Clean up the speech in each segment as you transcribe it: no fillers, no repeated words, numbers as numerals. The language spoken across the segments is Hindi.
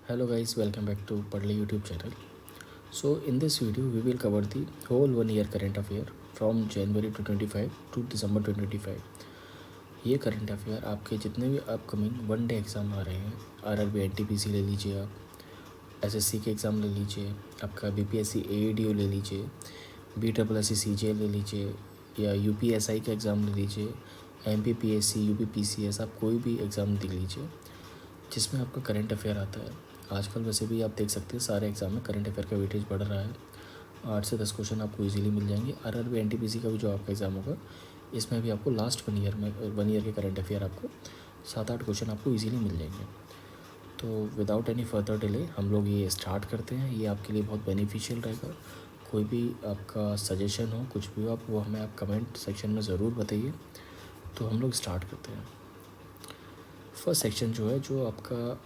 Hello guys, welcome back to Padle YouTube channel. So in this video we will cover the whole 1 year current affair from January 2025 to December 2025. ये करंट अफेयर आपके जितने भी अपकमिंग वन डे एग्ज़ाम आ रहे हैं, आरआरबी एनटीपीसी ले लीजिए, आप एसएससी के एग्ज़ाम ले लीजिए, आपका बीपीएससी एईडीओ ले लीजिए, बीएसएससी सीजीएल ले लीजिए या यूपीएसआई का एग्ज़ाम ले लीजिए, एमपीपीएससी यूपीपीसीएस, आप कोई भी एग्ज़ाम दे लीजिए जिसमें आपका करंट अफेयर आता है। आजकल वैसे भी आप देख सकते हैं सारे एग्ज़ाम में करंट अफेयर का वेटेज बढ़ रहा है। 8 से 10 क्वेश्चन आपको इजीली मिल जाएंगे। आरआरबी एनटीपीसी का भी जो आपका एग्ज़ाम होगा इसमें भी आपको लास्ट 1 ईयर के करंट अफेयर आपको 7-8 क्वेश्चन आपको इजीली मिल जाएंगे। तो विदाउट एनी फर्दर डिले हम लोग ये स्टार्ट करते हैं। ये आपके लिए बहुत बेनिफिशियल रहेगा। कोई भी आपका सजेशन हो, कुछ भी हो, आप वो हमें आप कमेंट सेक्शन में ज़रूर बताइए। तो हम लोग स्टार्ट करते हैं। फर्स्ट सेक्शन जो है, जो आपका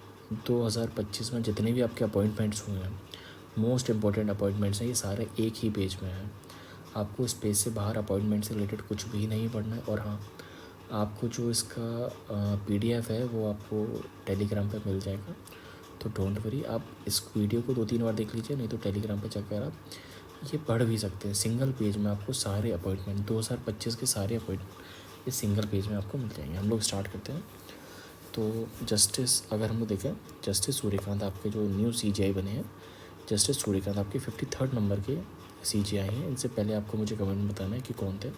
2025 में जितने भी आपके अपॉइंटमेंट्स हुए हैं, मोस्ट इम्पॉर्टेंट अपॉइंटमेंट्स हैं, ये सारे एक ही पेज में हैं। आपको इस पेज से बाहर अपॉइंटमेंट से रिलेटेड कुछ भी नहीं पढ़ना है। और हाँ, आपको जो इसका पीडीएफ है वो आपको टेलीग्राम पे मिल जाएगा। तो डोंट वरी, आप इस वीडियो को 2-3 बार देख लीजिए, नहीं तो टेलीग्राम पे जाकर आप ये पढ़ भी सकते हैं। सिंगल पेज में आपको सारे अपॉइंटमेंट 2025 के सारे अपॉइंटमेंट इस सिंगल पेज में आपको मिल जाएंगे। हम लोग स्टार्ट करते हैं। तो जस्टिस, अगर हम लोग देखें, जस्टिस सूर्यकांत आपके जो न्यू सीजीआई बने हैं, जस्टिस सूर्यकांत आपके 53rd नंबर के सीजीआई हैं। इनसे पहले आपको मुझे कमेंट में बताना है कि कौन थे।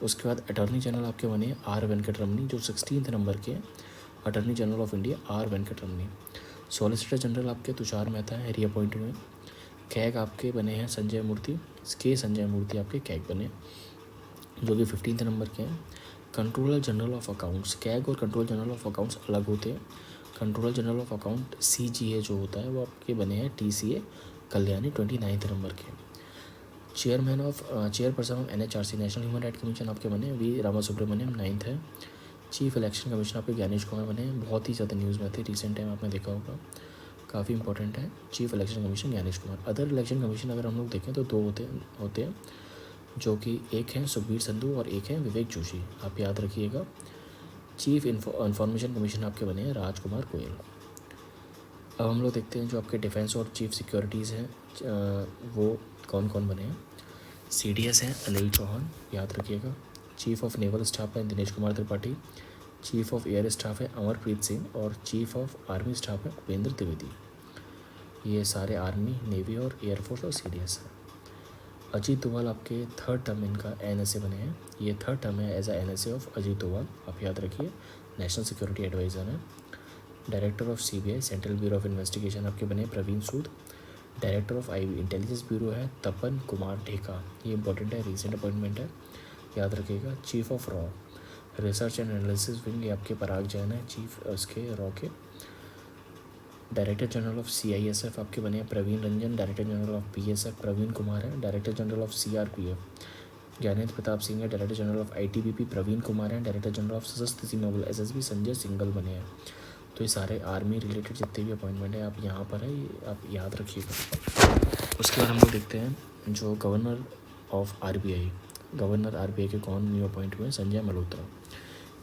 उसके बाद अटॉर्नी जनरल आपके बने हैं आर वेंकटरमनी, जो 16th नंबर के attorney general of India R Venkataramani. Solicitor general आपके तुषार मेहता हैं, रीअपॉइंट हुए। कैग आपके बने हैं संजय मूर्ति, संजय मूर्ति आपके कैग बने, जो कि 15th नंबर के हैं। Controller general of accounts, CAG और कंट्रोलर जनरल ऑफ अकाउंट्स अलग होते हैं। Controller general of account CGA जो होता है वो आपके बने हैं टीसीए कल्याणी 29th नंबर के। Chairperson of NHRC national human right commission आपके बने वी रामासुब्रमण्यम 9th है। चीफ इलेक्शन कमीशन आपके ज्ञानेश कुमार बने हैं, बहुत ही ज़्यादा न्यूज़ में थे रिसेंट टाइम, आपने देखा होगा, काफ़ी इंपॉर्टेंट है। Chief election commission Gyanesh Kumar. Other election commission अगर हम लोग देखें तो 2 होते हैं, जो कि एक है सुखबीर संधू और एक है विवेक जोशी, आप याद रखिएगा। चीफ इंफॉर्मेशन कमीशन आपके बने हैं राजकुमार गोयल। अब हम लोग देखते हैं जो आपके डिफेंस और चीफ सिक्योरिटीज़ हैं वो कौन कौन बने हैं। सीडीएस हैं अनिल चौहान, याद रखिएगा। चीफ ऑफ नेवल स्टाफ है Dinesh Kumar Tripathi. Chief of air staff है अमरप्रीत सिंह और चीफ ऑफ आर्मी स्टाफ है उपेंद्र द्विवेदी। ये सारे आर्मी, नेवी और एयरफोर्स और सीडीएस हैं। अजीत डोभाल आपके 3rd टर्म इनका एनएसए बने हैं। ये 3rd टर्म है as a NSA of Ajit Doval, आप याद रखिए। नेशनल सिक्योरिटी एडवाइज़र हैं। Director of CBI Central Bureau of Investigation आपके बने Praveen Sood. Director of IB Intelligence Bureau है तपन कुमार ढेका, ये इंपॉर्टेंट है, रीसेंट अपॉइंटमेंट है, याद रखिएगा। Chief of raw research and analysis wing, ये आपके पराग जैन है, चीफ उसके रॉ के। डायरेक्टर जनरल ऑफ सीआईएसएफ आपके बने हैं Praveen Ranjan. Director general of PSF Praveen Kumar है। Director general of CRPF Gyanendra Pratap Singh है। Director general of ITBP Praveen Kumar है। डायरेक्टर जनरल ऑफ सशस्त्र सीमा बल एसएसबी संजय सिंघल बने हैं। तो ये सारे आर्मी रिलेटेड जितने भी अपॉइंटमेंट है आप यहाँ पर है, ये आप याद रखिएगा। उसके बाद हम लोग देखते हैं जो governor of RBI, governor RBI के कौन न्यू अपॉइंट हुए हैं। Sanjay Malhotra.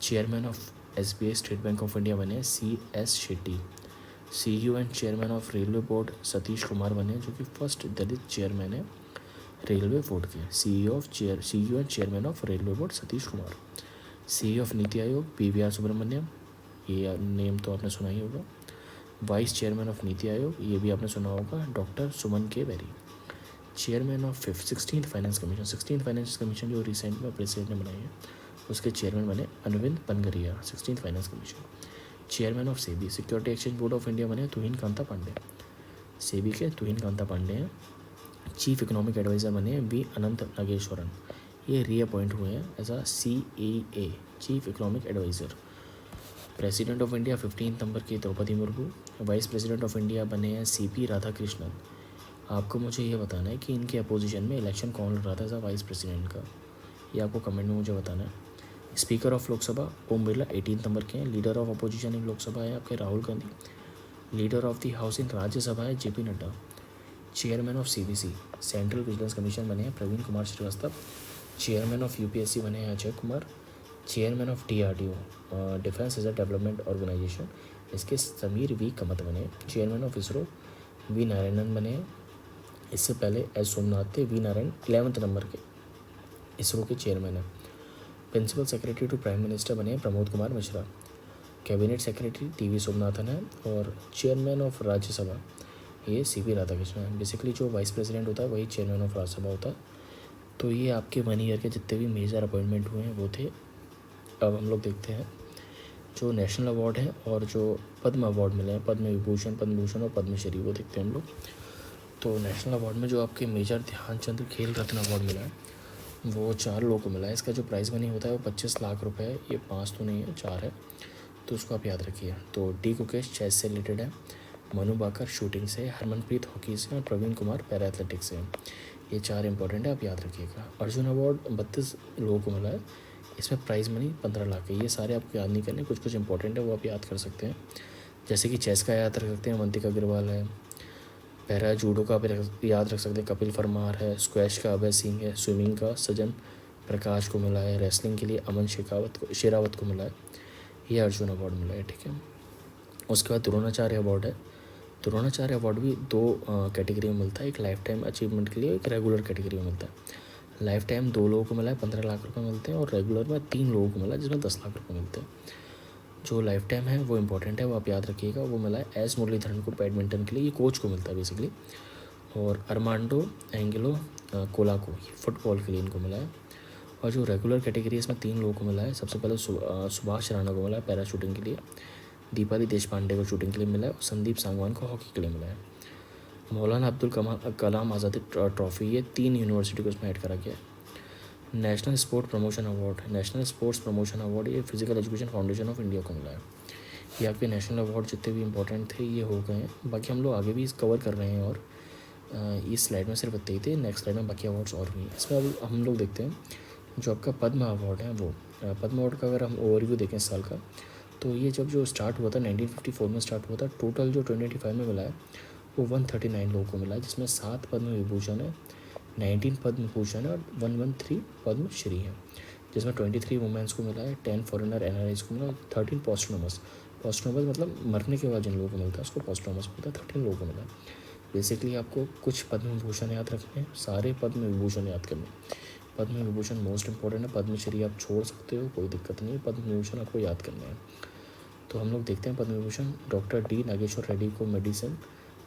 Chairman of SBI state bank of India बने CS Shetty. CEO and chairman of railway board Satish Kumar बने, जो कि फर्स्ट दलित चेयरमैन है रेलवे बोर्ड के। CEO and chairman of railway board Satish Kumar. CEO of NITI Aayog PVR Subramaniam, ये नेम तो आपने सुना ही होगा। Vice chairman of NITI Aayog, ये भी आपने सुना होगा, doctor Suman K Bery. Chairman of 16th Finance Commission, 16th Finance Commission जो रिसेंट में प्रेसिडेंट ने बनाई है, उसके चेयरमैन बने Arvind Panagariya, 16th Finance Commission. Chairman of SEBI Securities Exchange Board of India बने तुहिन कांता पांडे, सेबी के तुहिन कांता पांडे हैं। चीफ इकोनॉमिक एडवाइज़र बने वी अनंत नागेश्वरन, ये रीअपॉइंट हुए हैं as a CAA chief economic adviser. President of India 15th number के Droupadi Murmu. Vice president of India बने हैं CP राधाकृष्णन। आपको मुझे ये बताना है कि इनके अपोजिशन में इलेक्शन कौन लड़ रहा था एज अ वाइस प्रेसिडेंट का, ये आपको कमेंट में मुझे बताना है। Speaker of Lok Sabha Om Birla 18th number के हैं। Leader of opposition in Lok Sabha है आपके Rahul Gandhi. Leader of the house in Rajya Sabha है JP Nadda. Chairman of CVC central vigilance commission बने हैं Praveen Kumar Srivastava. Chairman of UPSC बने हैं Ajay Kumar. Chairman of DRDO defence research development organisation, इसके समीर वी कमत बने। Chairman of ISRO V Narayanan बने। इससे पहले एस सोमनाथ थे। वी नारायण 11th नंबर के इसरो के चेयरमैन हैं। Principal secretary to prime minister बने Pramod Kumar Mishra. Cabinet secretary TV Somanathan है। और चेयरमैन ऑफ राज्यसभा ये CP राधाकृष्णन है। बेसिकली जो वाइस प्रेसिडेंट होता है वही चेयरमैन ऑफ राज्यसभा होता है। तो ये आपके 1 ईयर के जितने भी मेजर अपॉइंटमेंट हुए हैं वो थे। अब हम लोग देखते हैं जो नेशनल अवार्ड हैं और जो पद्म अवार्ड मिले हैं, पद्म विभूषण, पद्म भूषण और पद्मश्री, वो देखते हैं हम लोग। तो नेशनल अवार्ड में जो आपके मेजर ध्यानचंद खेल रत्न अवार्ड मिला है वो 4 लोगों को मिला है। इसका जो प्राइज़ मनी होता है वो 25 लाख रुपए है। ये 5 तो नहीं है, 4 है, तो उसको आप याद रखिए। तो डी कुकेश चेस से रिलेटेड है, मनु बाकर शूटिंग से, हरमनप्रीत हॉकी से और प्रवीण कुमार पैरा एथलेटिक्स से। ये 4 इंपॉर्टेंट है, आप याद रखिएगा। अर्जुन अवार्ड 32 लोगों को मिला है। इसमें प्राइज़ मनी 15 लाख है। ये सारे आपको याद नहीं करने, कुछ कुछ इंपॉर्टेंट है वो आप याद कर सकते हैं। जैसे कि चेस का याद रख सकते हैं, अवंतिका अग्रवाल है। पैरा जूडो का भी याद रख सकते हैं, कपिल परमार है। स्क्वैश का अभय सिंह है। स्विमिंग का सजन प्रकाश को मिला है। रेसलिंग के लिए अमन शेरावत को मिला है। ये अर्जुन अवार्ड मिला है, ठीक है। उसके बाद द्रोणाचार्य अवार्ड है। द्रोणाचार्य अवार्ड भी 2 कैटेगरी में मिलता है, एक लाइफ टाइम अचीवमेंट के लिए, एक रेगुलर कैटेगरी में मिलता है। लाइफ टाइम 2 लोगों को मिला है, 15 लाख रुपए मिलते हैं, और रेगुलर में 3 लोगों को मिला है जिसमें 10 लाख रुपए मिलते हैं। जो लाइफ टाइम है वो इंपॉर्टेंट है, वो आप याद रखिएगा। वो मिला है एस मुरलीधरन को बैडमिंटन के लिए, ये कोच को मिलता है बेसिकली। और अरमांडो एंगेलो कोला को फुटबॉल के लिए इनको मिला है। और जो रेगुलर कैटेगरी है इसमें 3 लोगों को मिला है। सबसे पहले सुभाष राणा को मिला है पैरा शूटिंग के लिए। दीपाली देशपांडे को शूटिंग के लिए मिला है। और संदीप सांगवान को हॉकी के लिए मिला है। मौलाना अब्दुल कलाम आज़ादी ट्रॉफी, ये 3 यूनिवर्सिटी को इसमें ऐड करा गया है। नेशनल स्पोर्ट्स प्रमोशन अवार्ड ये physical education foundation of India को मिला है। ये आपके नेशनल अवार्ड जितने भी इंपॉर्टेंट थे ये हो गए हैं। बाकी हम लोग आगे भी कवर कर रहे हैं, और इस स्लाइड में सिर्फ इतने ही थे। नेक्स्ट स्लाइड में बाकी अवार्ड्स और भी हैं। इसमें अब हम लोग देखते हैं जो आपका पद्म अवार्ड है वो। पद्म अवार्ड का अगर हम ओवरव्यू देखें इस साल का, तो ये जब जो स्टार्ट हुआ था 1954 में स्टार्ट हुआ था। टोटल जो 2025 में मिला है वो 139 लोगों को मिला है, जिसमें 7 पद्म विभूषण है, 19 पद्म भूषण है और 113 पद्म श्री है, जिसमें 23 वुमेंस को मिला है, 10 फॉरेनर NRIs को मिला, 13 पोस्टोनमस मतलब मरने के बाद जिन लोगों को मिलता है उसको पोस्टोनमस मिलता है, 13 लोगों को मिला है। बेसिकली आपको कुछ पद्म विभूषण याद रखने हैं, सारे पद्म विभूषण याद करने। पद्म विभूषण मोस्ट इंपॉर्टेंट है, पद्मश्री आप छोड़ सकते हो, कोई दिक्कत नहीं है, पद्म विभूषण आपको याद करने हैं। तो हम लोग देखते हैं पद्म विभूषण डॉक्टर D नागेश्वर रेड्डी को मेडिसिन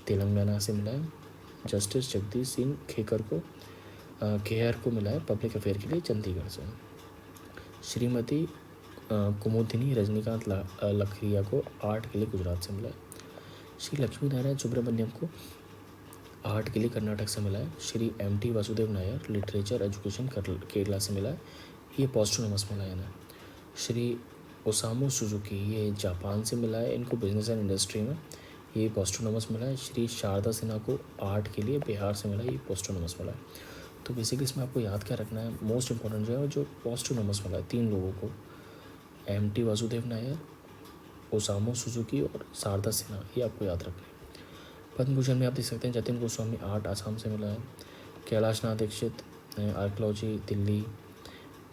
तेलंगाना से मिला है। जस्टिस जगदीश सिंह खेहर को मिला है पब्लिक अफेयर के लिए चंडीगढ़ से। श्रीमती कुमुदिनी रजनीकांत लखरिया को आर्ट के लिए गुजरात से मिला है। श्री लक्ष्मी नारायण सुब्रमण्यम को आर्ट के लिए कर्नाटक से मिला है। Shri MT Vasudev Nair literature education Kerala से मिला है, ये पोस्टोनमस मिला है ना। श्री ओसामू सुजुकी ये जापान से मिला है, इनको बिजनेस एंड इंडस्ट्री में, ये पोस्टोनमस मिला है। श्री शारदा सिन्हा को आर्ट के लिए बिहार से मिला है, ये पोस्टोनमस मिला है। तो बेसिकली इसमें आपको याद क्या रखना है, मोस्ट इंपॉर्टेंट जो है जो पोस्टोनमस मिला है 3 लोगों को, MT Vasudev Nair, Osamu Suzuki और शारदा सिन्हा, ये आपको याद रखना है। पद्म भूषण में आप देख सकते हैं जतिन गोस्वामी आर्ट आसाम से मिला है। Kailash Nath Dikshit archaeology Delhi.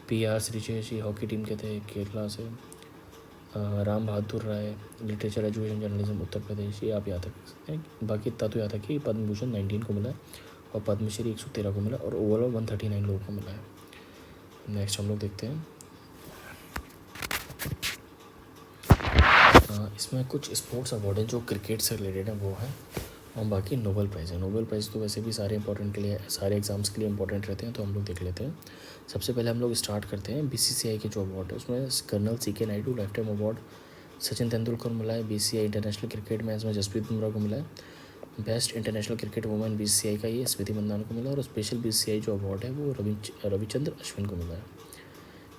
PR Sreejesh hockey team के थे केरला से। Ram Bahadur Rai literature education journalism Uttar Pradesh, ये आप याद रख सकते हैं। बाकी इतना तो याद है कि पद्म भूषण 19 को मिला है और पद्मश्री 113 को मिला और ओवरऑल 139 लोगों को मिला है। नेक्स्ट हम लोग देखते हैं इसमें कुछ स्पोर्ट्स अवार्ड हैं जो क्रिकेट से रिलेटेड है वो है, और बाकी नोबेल प्राइज़ है। नोबेल प्राइज़ तो वैसे भी सारे इंपॉर्टेंट के लिए, सारे एग्जाम्स के लिए इंपॉर्टेंट रहते हैं, तो हम लोग देख लेते हैं। सबसे पहले हम लोग स्टार्ट करते हैं BCCI के जो अवार्ड है उसमें colonel CK Naidu lifetime award Sachin Tendulkar को मिला है। BCCI इंटरनेशनल क्रिकेट मैच में जसप्रीत बुमराह को मिला है। Best international cricket women BCCI का ये स्मृति मंदाना को मिला, और स्पेशल BCCI जो अवार्ड है वो रविचंद्र अश्विन को मिला है।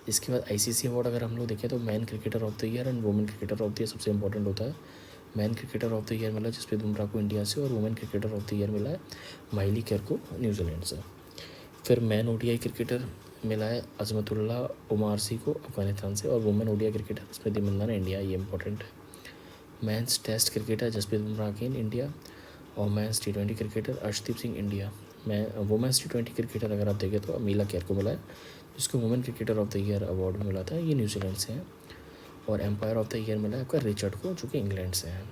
इसके बाद ICC अवार्ड अगर हम लोग देखें तो man cricketer of the year and women cricketer of the year सबसे इंपॉर्टेंट होता है। Man cricketer of the year मिला जसप्रीत बुमराह को इंडिया से, और women cricketer of the year मिला है माइली केर को न्यूजीलैंड से। फिर मैन ODI क्रिकेटर मिला है अजमतुल्ला उमारसी को अफगानिस्तान से, और women ODI cricketer Smriti Mandhana India, ये इंपॉर्टेंट है। Men's test cricketer Jasprit Bumrah again India, और men's T20 cricketer Arshdeep Singh India. Women's T20 cricketer अगर आप देखें तो अमीला केर को मिला है जिसको women cricketer of the year award मिला था, ये न्यूजीलैंड से है। और एम्पायर ऑफ द ईयर मिला है आपका रिचर्ड को, जो कि इंग्लैंड से है।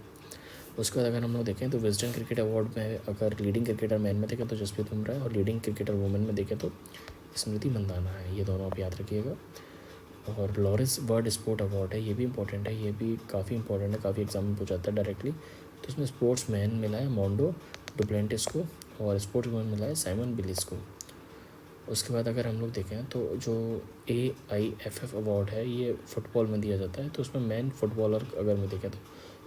उसके बाद अगर हम लोग देखें तो विजडन क्रिकेट अवार्ड में अगर लीडिंग क्रिकेटर मैन में देखें तो जसप्रीत बुमराह है, और लीडिंग क्रिकेटर वुमेन में देखें तो स्मृति मंदाना है। ये दोनों आप याद रखिएगा। और लॉरेंस वर्ल्ड स्पोर्ट अवार्ड है, ये भी इंपॉर्टेंट है, ये भी काफ़ी इंपॉर्टेंट है, काफ़ी एग्जाम में पूछा जाता है डायरेक्टली। तो इसमें स्पोर्ट्स मैन मिला है मोंडो डुप्लेंटिस को, और स्पोर्ट्स वुमेन मिला है साइमन बिलिस को। उसके बाद अगर हम लोग देखें तो जो AIFF अवार्ड है ये फ़ुटबॉल में दिया जाता है। तो उसमें मैन फुटबॉलर अगर मैं देखें तो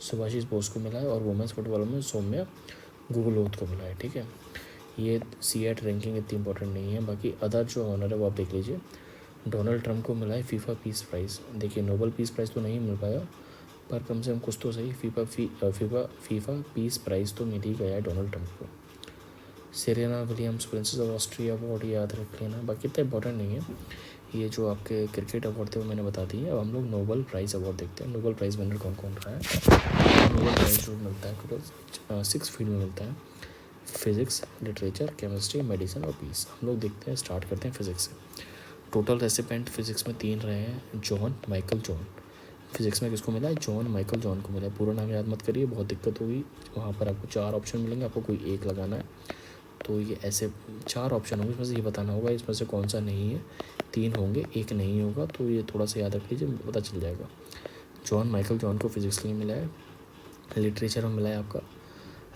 सुभाषिस बोस को मिला है, और वुमेंस फुटबॉलर में सौम्या गुगलोत को मिला है। ठीक है, ये CAT रैंकिंग इतनी इंपॉर्टेंट नहीं है। बाकी अदर जो ऑनर है वो आप देख लीजिए। डोनाल्ड ट्रंप को मिला है फीफा पीस प्राइज़। देखिए नोबल पीस प्राइज़ तो नहीं मिल पाया, पर कम से कम कुछ तो सही फीफा पीस प्राइज़ तो मिल ही गया है डोनाल्ड ट्रंप को। Serena Williams princess of Austria award याद रख लेना, बाकी इतना इंपॉर्टेंट नहीं है। ये जो आपके क्रिकेट अवार्ड थे वो मैंने बता दिए। अब हम लोग नोबल प्राइज़ अवार्ड देखते हैं। नोबल प्राइज़ विनर कौन कौन रहा है। नोबल प्राइज़ जो मिलता है टोटल 6 फील्ड में मिलता है, फिज़िक्स, लिटरेचर, केमिस्ट्री, मेडिसिन और पीस। हम लोग देखते हैं, स्टार्ट करते हैं फिज़िक्स से। टोटल रेसिपेंट फिज़िक्स में 3 रहे हैं, जॉन माइकल जॉन। फिज़िक्स में किसको मिला है, जॉन माइकल जॉन को मिला है। पूरा नाम याद मत करिए, बहुत दिक्कत होगी। वहाँ पर आपको 4 ऑप्शन मिलेंगे, आपको कोई एक लगाना है। तो ये ऐसे 4 ऑप्शन होंगे, इसमें से ये बताना होगा इसमें से कौन सा नहीं है। 3 होंगे, एक नहीं होगा, तो ये थोड़ा सा याद रख लीजिए, पता चल जाएगा। जॉन माइकल जॉन को फिज़िक्स के लिए मिला है। लिटरेचर में मिला है आपका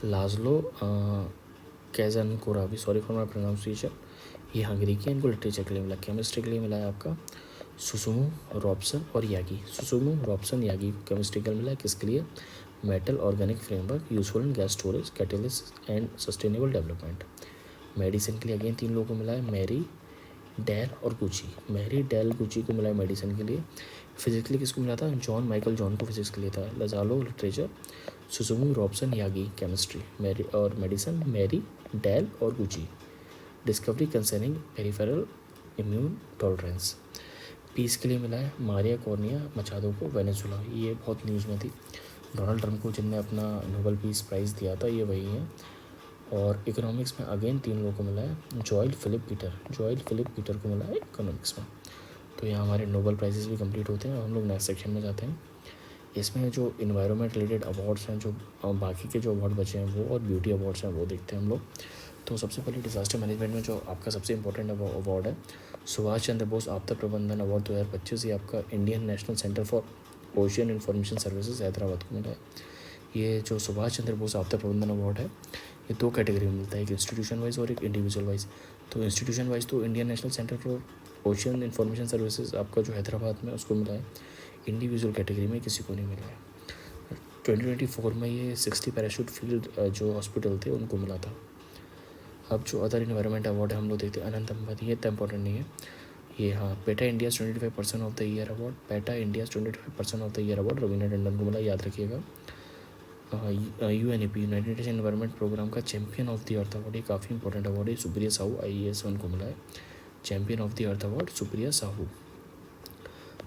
लाजलो कैज़नकोरावी, सॉरी फॉर माई प्रोनाउंसिएशन, ये हंगरी के, इनको लिटरेचर के लिए मिला। केमिस्ट्री के लिए मिला है आपका सुसुमू रॉबसन और यागी। सुसुमू रॉबसन यागी को केमिस्ट्री के लिए मिला है, किसके लिए, metal organic framework useful in gas storage catalyst and sustainable development. Medicine के लिए अगेन 3 लोगों को मिला है, मैरी डेल और गुची। मैरी डेल गुची को मिला है मेडिसिन के लिए। फिजिक्स के लिए किसको मिला था, जॉन माइकल जॉन को फिजिक्स के लिए था। Laszlo literature, Susumu Robson Yaghi chemistry, Mary और मेडिसिन मैरी डेल और गुची। Discovery concerning peripheral immune tolerance. Peace के लिए मिला है मारिया कॉर्निया मचादो को, वेनेजुला। ये बहुत न्यूज़ में थी। डोनाल्ड ट्रंप को जिनने अपना नोबेल पीस प्राइज़ दिया था ये वही हैं। और इकोनॉमिक्स में अगेन 3 लोगों को मिला है, जॉयल फिलिप पीटर को मिला है इकोनॉमिक्स में। तो यहाँ हमारे नोबेल प्राइजेस भी कंप्लीट होते हैं। और हम लोग नेक्स्ट सेक्शन में जाते हैं। इसमें जो इन्वायरमेंट रिलेटेड अवार्ड्स हैं, जो बाकी के जो अवार्ड बचे हैं वो, और ब्यूटी अवार्ड्स हैं वो देखते हैं हम लोग। तो सबसे पहले डिज़ास्टर मैनेजमेंट में जो आपका सबसे इंपॉर्टेंट अवार्ड है, सुभाष चंद्र बोस आपदा प्रबंधन अवार्ड 2025, ये आपका Indian national centre for ocean information services Hyderabad को मिला है। ये जो सुभाष चंद्र बोस आपदा प्रबंधन अवार्ड है ये 2 कैटेगरी में मिलता है, एक इंस्टीट्यूशन वाइज और एक इंडिविजुअल वाइज। तो इंस्टीट्यूशन वाइज तो Indian national centre for ocean information services आपका जो हैदराबाद में उसको मिला है। इंडिविजुअल कैटेगरी में किसी को नहीं मिला है। 2024 में ये 60 पैराशूट फील्ड जो हॉस्पिटल थे उनको मिला था। अब जो अदर इन्वायरमेंट अवार्ड है हम लोग देखते हैं। अनंत अंबानी, ये इतना इंपॉर्टेंट नहीं है ये। हाँ, PETA India's 25% of the year award, PETA India's 25% of the year award Raveena Tandon को मिला, याद रखिएगा। UNEP United Nation Environment Programme का champion of the Earth award, ये काफ़ी इंपॉर्टेंट अवार्ड है, सुप्रिया साहू IAS 1 को मिला है। Champion of the Earth award Supriya Sahu.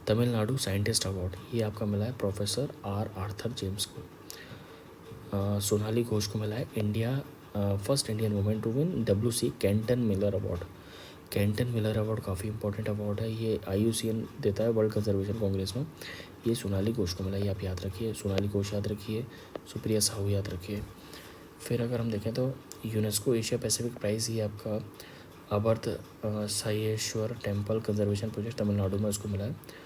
Tamil Nadu scientist award, ये आपका मिला है प्रोफेसर आर्थर जेम्स को। सोनाली घोष को मिला है India first Indian women to win WC Kenton Miller award. Kenton Miller award काफ़ी इंपॉर्टेंट अवार्ड है, ये IUCN देता है, वर्ल्ड कंजर्वेशन कांग्रेस में। ये सोनाली घोष को मिला, ये आप याद रखिए। सोनाली घोष याद रखिए, सुप्रिया साहू याद रखिए। फिर अगर हम देखें तो यूनेस्को एशिया पैसिफिक प्राइज़, ये आपका अबर्थ साइश्वर टेम्पल कंजर्वेशन प्रोजेक्ट तमिलनाडु में उसको मिला है।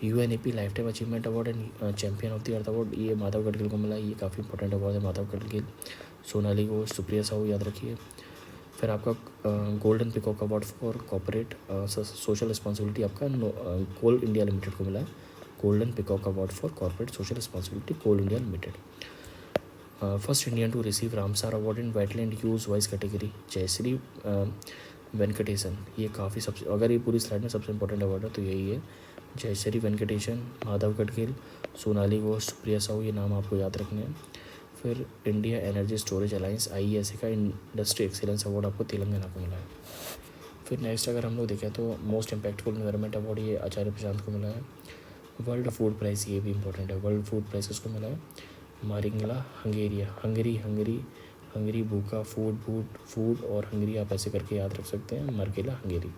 UNEP life time achievement award and champion of the Earth award, ये माधव गडगिल को मिला, ये काफ़ी इंपॉर्टेंट अवार्ड है। माधव गडगिल, सोनाली घोष, सुप्रिया साहू याद रखिए। फिर आपका golden peacock award for corporate social responsibility आपका कोल इंडिया लिमिटेड को मिला है। Golden peacock award for corporate social responsibility coal India limited. First Indian to receive Ramsar award in wetland use wise category, Jayashree Venkatesan. ये काफ़ी सबसे, अगर ये पूरी स्लाइड में सबसे इंपॉर्टेंट अवार्ड है तो यही है। जयश्री वेंकटेशन, माधव गडगिल, सोनाली घोष, सुप्रिया साहू, ये नाम आपको याद रखने हैं। फिर India energy storage alliance IESA का इंडस्ट्री एक्सीलेंस अवार्ड आपको तेलंगाना को मिला है। फिर नेक्स्ट अगर हम लोग देखें तो मोस्ट इम्पैक्टफुल एनवायरनमेंट अवार्ड ये आचार्य प्रशांत को मिला है। वर्ल्ड फूड प्राइज़, ये भी इंपॉर्टेंट है। वर्ल्ड फूड प्राइज़ किसको मिला है, मारिंगला हंगेरिया, हंगरी भूखा फूड और हंगरी आप ऐसे करके याद रख सकते हैं, मार्केला हंगेरी।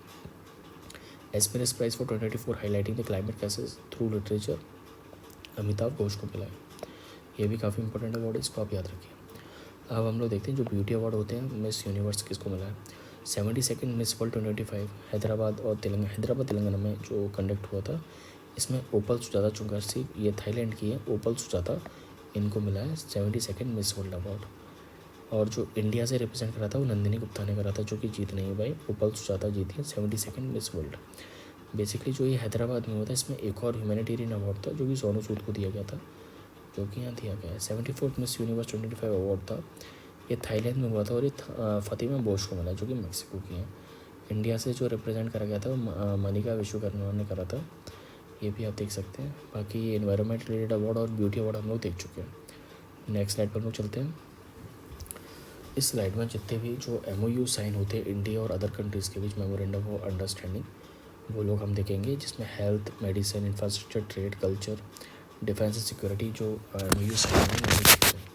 एस्पेरस prize for 2024 highlighting the climate crisis through literature Amitav Ghosh को मिला है। ये भी काफ़ी इंपॉर्टेंट अवार्ड है, इसको आप याद रखिए। अब हम लोग देखते हैं जो ब्यूटी अवार्ड होते हैं मिस यूनिवर्स किसको मिला है। 72nd मिस वर्ल्ड 2025 हैदराबाद और तेलंगाना में जो कंडक्ट हुआ था, इसमें ओपल सुजाता चुंगासी, ये थाईलैंड की है, ओपल सुजाता, इनको मिला है 72nd मिस वर्ल्ड अवार्ड। और जो इंडिया से रिप्रेजेंट करा था वो नंदिनी गुप्ता ने करा था, जो कि जीत नहीं भाई, ओपल सुजाता जीती है 72nd मिस वर्ल्ड। बेसिकली जो ये हैदराबाद में हुआ था, इसमें एक और ह्यूमैनिटेरियन अवार्ड था जो कि सोनू सूद को दिया गया था, जो कि यहाँ दिया गया है। 74th मिस यूनिवर्स 2025 अवार्ड था, ये थाईलैंड में हुआ था और ये फातिमा बोश को मिला, जो कि मेक्सिको की है। इंडिया से जो रिप्रेजेंट करा गया था वो मनिका विश्वकर्मा ने करा था, ये भी आप देख सकते हैं। बाकी ये एनवायरनमेंट रिलेटेड अवार्ड और ब्यूटी अवार्ड हम लोग देख चुके हैं। नेक्स्ट स्लाइड पर हम लोग चलते हैं। इस स्लाइड में जितने भी जो MOU साइन होते हैं इंडिया और अदर कंट्रीज़ के बीच, मेमोरेंडम ऑफ अंडरस्टैंडिंग, वो लोग हम देखेंगे, जिसमें health, medicine, infrastructure, trade, culture, defence and security जो MOU साइन है।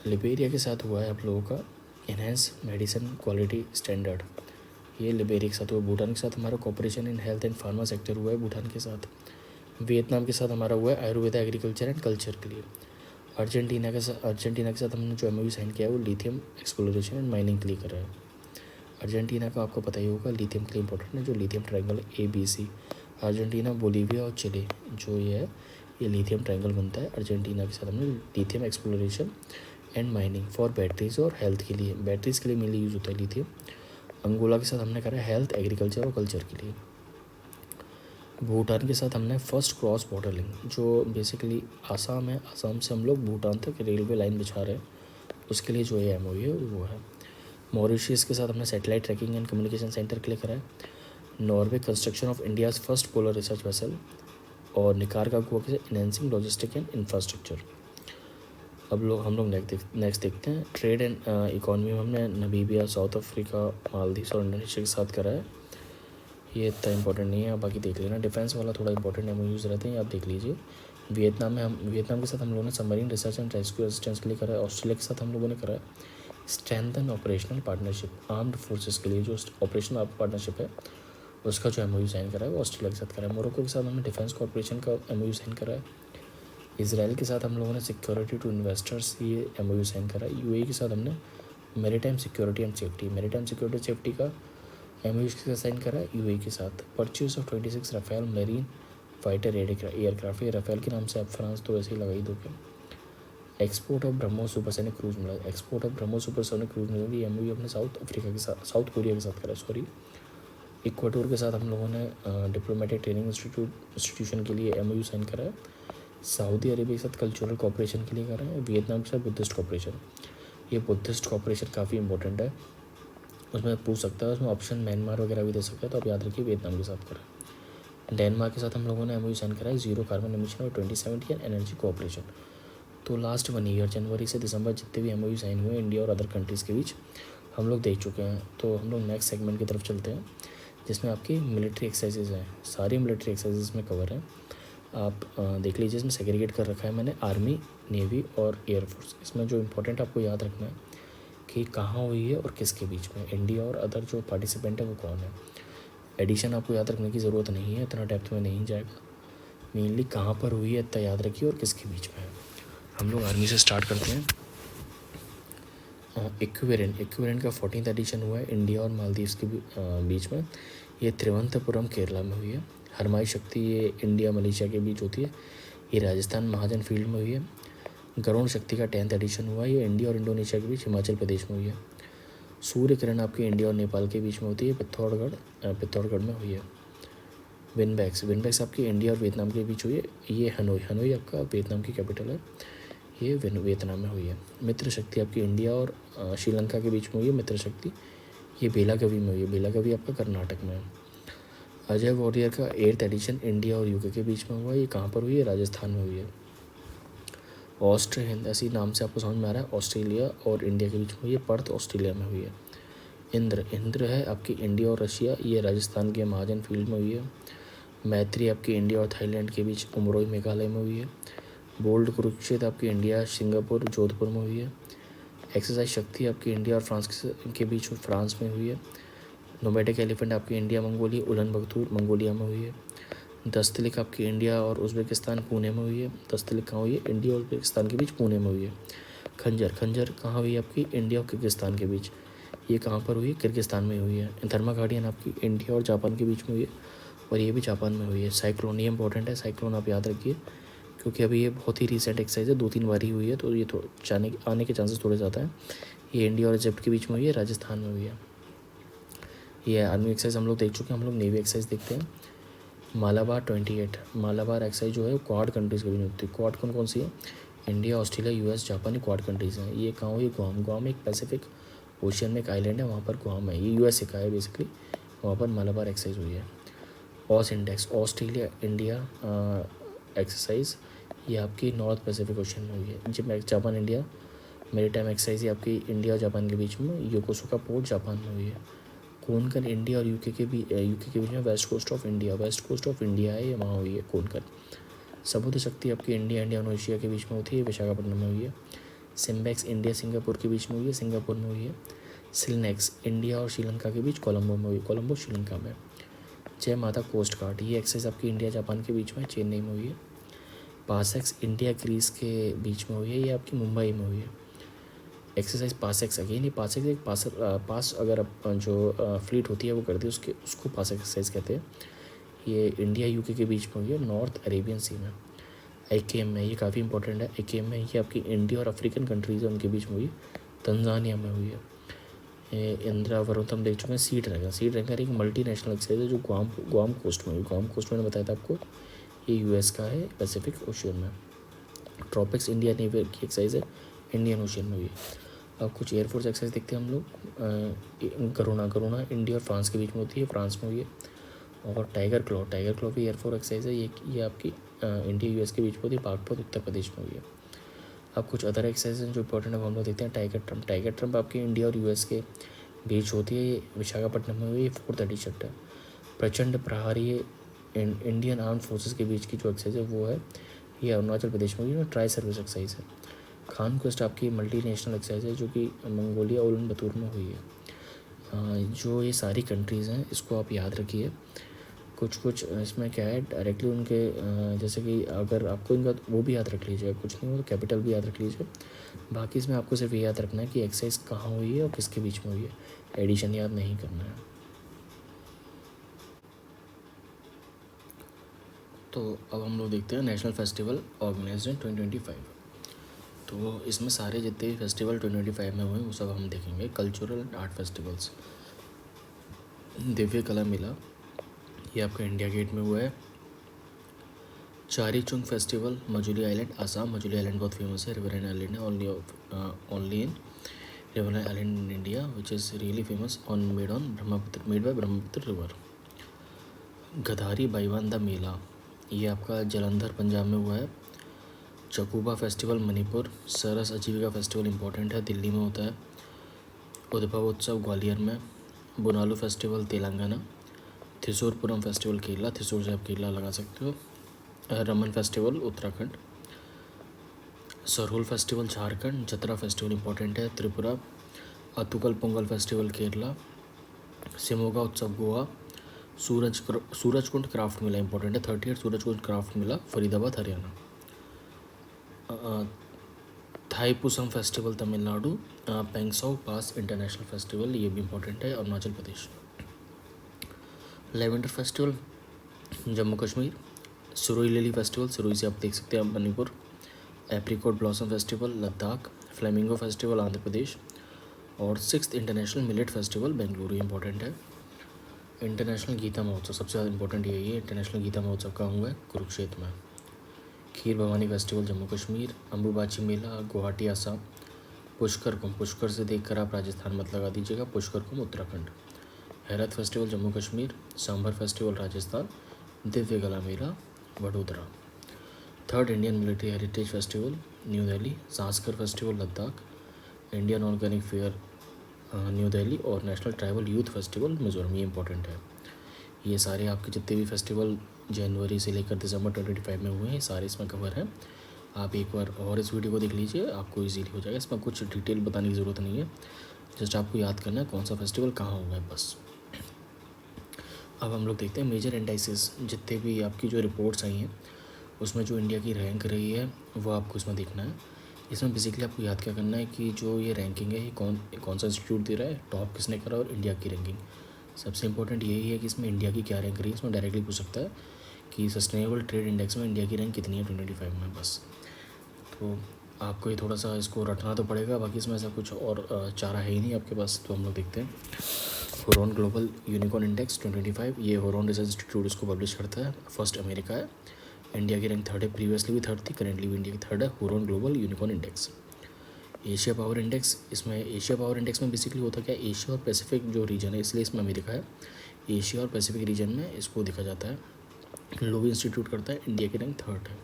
लिबेरिया के साथ हुआ है आप लोगों का इनहेंस मेडिसिन क्वालिटी स्टैंडर्ड, ये लिबेरिया के साथ हुआ। भूटान के साथ हमारा cooperation in health and pharma sector हुआ है भूटान के साथ। वियतनाम के साथ हमारा हुआ है आयुर्वेदा एग्रीकल्चर एंड कल्चर के लिए। अर्जेंटीना के साथ हमने जो MOU साइन किया है वो लिथियम एक्सप्लोरेशन एंड माइनिंग के लिए करा है। अर्जेंटीना का आपको पता ही होगा लिथियम के लिए इंपॉर्टेंट है, जो lithium triangle ABC, Argentina, Bolivia और चिली, जो ये है ये लिथियम ट्रायंगल बनता है। अर्जेंटीना के साथ हमने lithium exploration and mining for batteries और हेल्थ के लिए, बैटरीज के लिए मेनली यूज़ होता है लिथियम। अंगोला के साथ हमने करा है हेल्थ, एग्रीकल्चर और कल्चर के लिए। भूटान के साथ हमने फर्स्ट क्रॉस बॉर्डर लिंक, जो बेसिकली आसाम है, आसाम से हम लोग भूटान तक रेलवे लाइन बिछा रहे हैं, उसके लिए जो ये MOU है वो है। मॉरिशस के साथ हमने satellite trekking and communication centre के लिए करा है। Norway construction of India's first polar research vessel, और निकारगा गोवा के इनहेंसिंग लॉजिस्टिक एंड इंफ्रास्ट्रक्चर। अब हम लोग नेक्स्ट देखते हैं। ट्रेड एंड इकॉनमी में हमने नमीबिया, साउथ अफ्रीका, मालदीव्स और इंडोनेशिया के साथ करा है, ये इतना इंपॉर्टेंट नहीं है, आप बाकी देख लेना। डिफेंस वाला थोड़ा इंपॉर्टेंट MOUs रहते हैं, आप देख लीजिए। वियतनाम के साथ हम लोगों ने submarine research and rescue assistance के लिए करा है। ऑस्ट्रेलिया के साथ हम लोगों ने करा है strengthen operational partnership, armed forces के लिए जो ऑपरेशनल पार्टनरशिप है उसका जो MOU साइन करा है वो ऑस्ट्रेलिया के साथ करा है। मोरक्को के साथ हमने डिफेंस कॉर्पोरेशन का MOU साइन करा है। इसराइल के साथ हम लोगों ने सिक्योरिटी टू इन्वेस्टर्स ये MOU साइन करा है। UAE के साथ हमने मैरीटाइम सिक्योरिटी एंड सेफ्टी का MOU के साथ साइन करा है UAE के साथ। Purchase of 26 Rafale marine fighter aircraft, ये राफेल के नाम से आप फ्रांस तो वैसे ही लगा ही दोगे। Export of BrahMos supersonic cruise मिला, export of BrahMos supersonic cruise मिला, ये MOU अपने साउथ कोरिया के साथ करा है, सॉरी। इक्वाटोर के साथ हम लोगों ने डिप्लोमेटिक ट्रेनिंग इंस्टीट्यूशन के लिए MOU साइन करा है। सऊदी अरेबिया के साथ कल्चरल कॉपरेशन के लिए करा है। वियतनाम के साथ बुद्धिस्ट कॉपरेशन, ये बुद्धिस्ट कॉपरेशन काफ़ी इंपॉर्टेंट है, उसमें पूछ सकता है, उसमें ऑप्शन म्यांमार वगैरह भी दे सकता है, तो आप याद रखिए वियतनाम के साथ करा। डेनमार्क के साथ हम लोगों ने MOU साइन करा है जीरो कार्बन एमिशन और 2070 एंड एनर्जी कोऑपरेशन। तो लास्ट 1 ईयर जनवरी से दिसंबर जितने भी MOU साइन हुए इंडिया और अदर कंट्रीज़ के बीच हम लोग देख चुके हैं। तो हम लोग नेक्स्ट सेगमेंट की तरफ चलते हैं, जिसमें आपकी मिलिट्री एक्सरसाइजेज हैं, सारी मिलिट्री एक्सरसाइजेज में कवर है, आप देख लीजिए। इसमें सेग्रीगेट कर रखा है मैंने आर्मी, नेवी और एयरफोर्स। इसमें जो इम्पोर्टेंट आपको याद रखना है कि कहाँ हुई है और किसके बीच में, इंडिया और अदर जो पार्टिसिपेंट है वो कौन है। एडिशन आपको याद रखने की ज़रूरत नहीं है, इतना डेप्थ में नहीं जाएगा, मेनली कहाँ पर हुई है इतना याद रखिए और किसके बीच में है। हम लोग आर्मी से स्टार्ट करते हैं। इक्विवेलेंट का 14th एडिशन हुआ है इंडिया और मालदीव्स के बीच में, ये तिरुवनंतपुरम केरला में हुई है। हरमाई शक्ति ये इंडिया मलेशिया के बीच होती है, ये राजस्थान महाजन फील्ड में हुई है। गरुण शक्ति का 10th एडिशन हुआ है, ये इंडिया और इंडोनेशिया के बीच हिमाचल प्रदेश में हुई है। सूर्य किरण आपकी इंडिया और नेपाल के बीच में होती है, पिथौरागढ़ में हुई है। विनबैक्स आपकी इंडिया और वियतनाम के बीच हुई है, ये हनोई आपका वियतनाम की कैपिटल है, ये वियतनाम में हुई है। मित्र शक्ति आपकी इंडिया और श्रीलंका के बीच में हुई है, मित्र शक्ति ये बेलागवी में हुई है, बेलागवी आपका कर्नाटक में है। अजय वॉरियर का 8th एडिशन इंडिया और UK के बीच में हुआ है, ये कहाँ पर हुई है, राजस्थान में हुई है। ऑस्ट्रिया हिंद ऐसी नाम से आपको समझ में आ रहा है, ऑस्ट्रेलिया और इंडिया के बीच में हुई है, पर्थ ऑस्ट्रेलिया में हुई है। इंद्र है आपकी इंडिया और रशिया, ये राजस्थान के महाजन फील्ड में हुई है। मैत्री आपकी इंडिया और थाईलैंड के बीच उमरोई मेघालय में हुई है। बोल्ड कुरुक्षेत्र आपकी इंडिया सिंगापुर जोधपुर में हुई है। एक्सरसाइज शक्ति आपकी इंडिया और फ्रांस के बीच फ्रांस में हुई है। नोमैडिक एलिफेंट आपकी इंडिया मंगोलिया उलन बख्तूर मंगोलिया में हुई है। दस्तलिक आपकी इंडिया और उज़्बेकिस्तान पुणे में हुई है। दस्तलिक कहाँ हुई है? इंडिया और उज़्बेकिस्तान के बीच पुणे में हुई है। खंजर कहाँ हुई है आपकी? इंडिया और किर्गिस्तान के बीच। ये कहाँ पर हुई है? किर्गिस्तान में हुई है। थर्मा गार्डियन आपकी इंडिया और जापान के बीच में हुई है और ये भी जापान में हुई है। साइक्लोन, ये इंपॉर्टेंट है, साइक्लोन आप याद रखिए क्योंकि अभी ये बहुत ही रिसेंट एक्सरसाइज है, 2-3 बार ही हुई है, तो ये आने के चांसेस थोड़े ज़्यादा हैं। ये इंडिया और इजिप्ट के बीच में हुई है, राजस्थान में हुई है। ये आर्मी एक्सरसाइज हम लोग देख चुके हैं। हम लोग नेवी एक्सरसाइज देखते हैं। मालाबार 28, मालाबार एक्सरसाइज जो है क्वाड कंट्रीज़ के बीच में होती है। क्वाड कौन कौन सी है? इंडिया, ऑस्ट्रेलिया, यूएस, जापान, ये क्वाड कंट्रीज़ हैं। ये कहाँ हुई? गुआम। गुआम एक पैसिफिक ओशियन में एक आइलैंड है, वहाँ पर गुआम है। ये यूएसए का है बेसिकली, वहाँ पर मालाबार एक्सरसाइज हुई है। ऑस इंडेक्स, ऑस्ट्रेलिया इंडिया एक्सरसाइज, ये आपकी नॉर्थ पैसिफिक ओशन में हुई है। जब जापान इंडिया मेरी टाइम एक्सरसाइज ये आपकी इंडिया और जापान के बीच में योकोसुका पोर्ट जापान में हुई है। कोनकन इंडिया और यूके के बीच में वेस्ट कोस्ट ऑफ इंडिया है, ये वहाँ हुई है कोनकन। समुद्र शक्ति आपकी इंडिया इंडोनेशिया के बीच में होती है, विशाखापट्टनम में हुई है। सिम्बेक्स इंडिया सिंगापुर के बीच में हुई है, सिंगापुर में हुई है। सिलनेक्स इंडिया और श्रीलंका के बीच कोलंबो में हुई, कोलंबो श्रीलंका में। जय माता कोस्ट गार्ड, ये एक्सरसाइज आपकी इंडिया जापान के बीच में चेन्नई में हुई है। पासेक्स इंडिया ग्रीस के बीच में हुई है, ये आपकी मुंबई में हुई है। एक्सरसाइज पासेक्स, अगेन ये पासेक्स एक पास अगर जो फ्लीट होती है वो करती है उसको पास एक्सरसाइज कहते हैं। ये इंडिया यूके के बीच में हुई है, नॉर्थ अरेबियन सी में। AKM में, ये काफ़ी इंपॉर्टेंट है। AKM में ये आपकी इंडिया और अफ्रीकन कंट्रीज़ है उनके बीच में हुई, तंजानिया में हुई है। इंदिरा वरुण देख चुके हैं। सीड रैंकर एक मल्टी नेशनल एक्सरसाइज है जो गुआम कोस्ट में हुई। गुआम कोस्ट मैंने बताया था आपको, ये यूएस का है, पैसिफिक ओशियन में। ट्रॉपिक्स इंडिया नेवी की एक्सरसाइज है, इंडियन ओशियन में हुई है। अब कुछ एयरफोर्स एक्सरसाइज देखते हैं हम लोग। गरुणा इंडिया और फ्रांस के बीच में होती है, फ्रांस में हुई है। और टाइगर क्लॉ भी एयरफोर्स एक्सरसाइज है, ये आपकी इंडिया यूएस के बीच में होती है, बागपत उत्तर प्रदेश में हुई है। अब कुछ अदर एक्सरसाइज जो इंपॉर्टेंट है वो हम लोग देखते हैं। टाइगर ट्रम्प आपकी इंडिया और यूएस के बीच होती है, ये विशाखापट्टनम में हुई, 4th एडिशन है। प्रचंड प्रहारी, ये इंडियन आर्म फोर्सेस के बीच की जो एक्सरसाइज है वो है, ये अरुणाचल प्रदेश में हुई, ट्राई सर्विस एक्सरसाइज है। खान क्वेस्ट आपकी मल्टी नेशनल एक्सरसाइज है जो कि मंगोलिया उलन बतूर में हुई है। जो ये सारी कंट्रीज़ हैं इसको आप याद रखिए। कुछ इसमें क्या है डायरेक्टली उनके जैसे कि अगर आपको इनका वो भी याद रख लीजिए, कुछ नहीं हो तो कैपिटल भी याद रख लीजिए। बाकी इसमें आपको सिर्फ ये याद रखना है कि एक्सरसाइज कहाँ हुई है और किसके बीच में हुई है, एडिशन याद नहीं करना है। तो अब हम लोग देखते हैं नेशनल फेस्टिवल ऑर्गेनाइज्ड इन 2025। तो इसमें सारे जितने भी फेस्टिवल 2025 में हुए वो सब हम देखेंगे। Cultural and art festivals, Divya Kala मेला, ये आपका इंडिया गेट में हुआ है। चारीचुंग festival Majuli island, Assam. Majuli island बहुत फेमस है, रिवरन आइलैंड है, only in riverine island in India which is really famous made by Brahmaputra river. गदारी बाईवान मेला, ये आपका जलंधर पंजाब में हुआ है। चकूबा फेस्टिवल मणिपुर। सरस आजीविका फेस्टिवल इंपॉर्टेंट है, दिल्ली में होता है। उद्भव उत्सव ग्वालियर में। बुनालू फेस्टिवल तेलंगाना। थिसोरपुरम फेस्टिवल केरला, थिसोर से आप केरला लगा सकते हो। Ramman festival Uttarakhand. Sarhul festival Jharkhand. Jatra festival important है, त्रिपुरा। अतुकल पोंगल फेस्टिवल केरला। सिमोगा उत्सव गोवा। सूरजकुंड क्राफ्ट मेला इंपॉर्टेंट है, 30th Surajkund craft Mela Faridabad Haryana. Thaipusam festival Tamil. Pangsau pass international festival, ये भी इंपॉर्टेंट है, Arunachal Pradesh. Lavender festival Jammu Kashmir. Shirui lily festival, Shirui से आप देख सकते हैं Manipur. Apricot blossom festival Ladakh. Flamingo festival Andhra Pradesh. और 6th international millet festival Bengaluru, important है। इंटरनेशनल गीता महोत्सव सबसे ज़्यादा इंपॉर्टेंट यही है, इंटरनेशनल गीता महोत्सव कहाँ हुआ है? कुरुक्षेत्र में। खीर भवानी फेस्टिवल जम्मू कश्मीर। अम्बुबाची मेला गुवाहाटी आसाम। पुष्कर कुंभ, पुष्कर से देखकर आप राजस्थान मत लगा दीजिएगा, पुष्कर कुंभ उत्तराखंड। हैरत festival Jammu Kashmir. Sambhar festival Rajasthan. Divya Kala Mela Vadodara. 3rd Indian military heritage festival New Delhi. Sanskar festival Ladakh. Indian organic fair New Delhi. और national tribal youth festival Mizoram, ये इंपॉर्टेंट है। ये सारे आपके जितने भी फेस्टिवल जनवरी से लेकर दिसंबर 2025 में हुए हैं सारे इसमें कवर हैं। आप एक बार और इस वीडियो को देख लीजिए, आपको इजीली हो जाएगा। इसमें कुछ डिटेल बताने की ज़रूरत नहीं है, जस्ट आपको याद करना है कौन सा फेस्टिवल कहाँ होगा बस। अब हम लोग देखते हैं मेजर इंडाइसिस, जितने भी आपकी जो रिपोर्ट्स आई हैं उसमें जो इंडिया की रैंक रही है वो आपको इसमें देखना है। इसमें बेसिकली आपको याद क्या करना है कि जो ये रैंकिंग है ये कौन कौन सा इंस्टीट्यूट दे रहा है, टॉप किसने करा और इंडिया की रैंकिंग। सबसे इंपॉर्टेंट यही है कि इसमें इंडिया की क्या रैंक रही है। इसमें डायरेक्टली पूछ सकता है कि सस्टेनेबल ट्रेड इंडेक्स में इंडिया की रैंक कितनी है 2025 में, बस। तो आपको ये थोड़ा सा इसको रटना तो पड़ेगा, बाकी इसमें ऐसा कुछ और चारा है ही नहीं आपके पास। तो हम लोग देखते हैं होरोन ग्लोबल यूनिकॉर्न इंडेक्स 2025, ये होरोन रिसर्च इंस्टीट्यूट इसको पब्लिश करता है। फर्स्ट अमेरिका है, इंडिया की रैंक थर्ड है, प्रीवियसली भी थर्ड थी, करेंटली भी इंडिया की थर्ड है। Hurun global unicorn index. Asia power index, इसमें एशिया पावर इंडेक्स में बेसिकली होता क्या है, एशिया और पैसिफिक जो रीजन है, इसलिए इसमें अमेरिका है। एशिया और पैसिफिक रीजन में इसको देखा जाता है। लोवी इंस्टीट्यूट करता है, इंडिया की रैंक थर्ड है।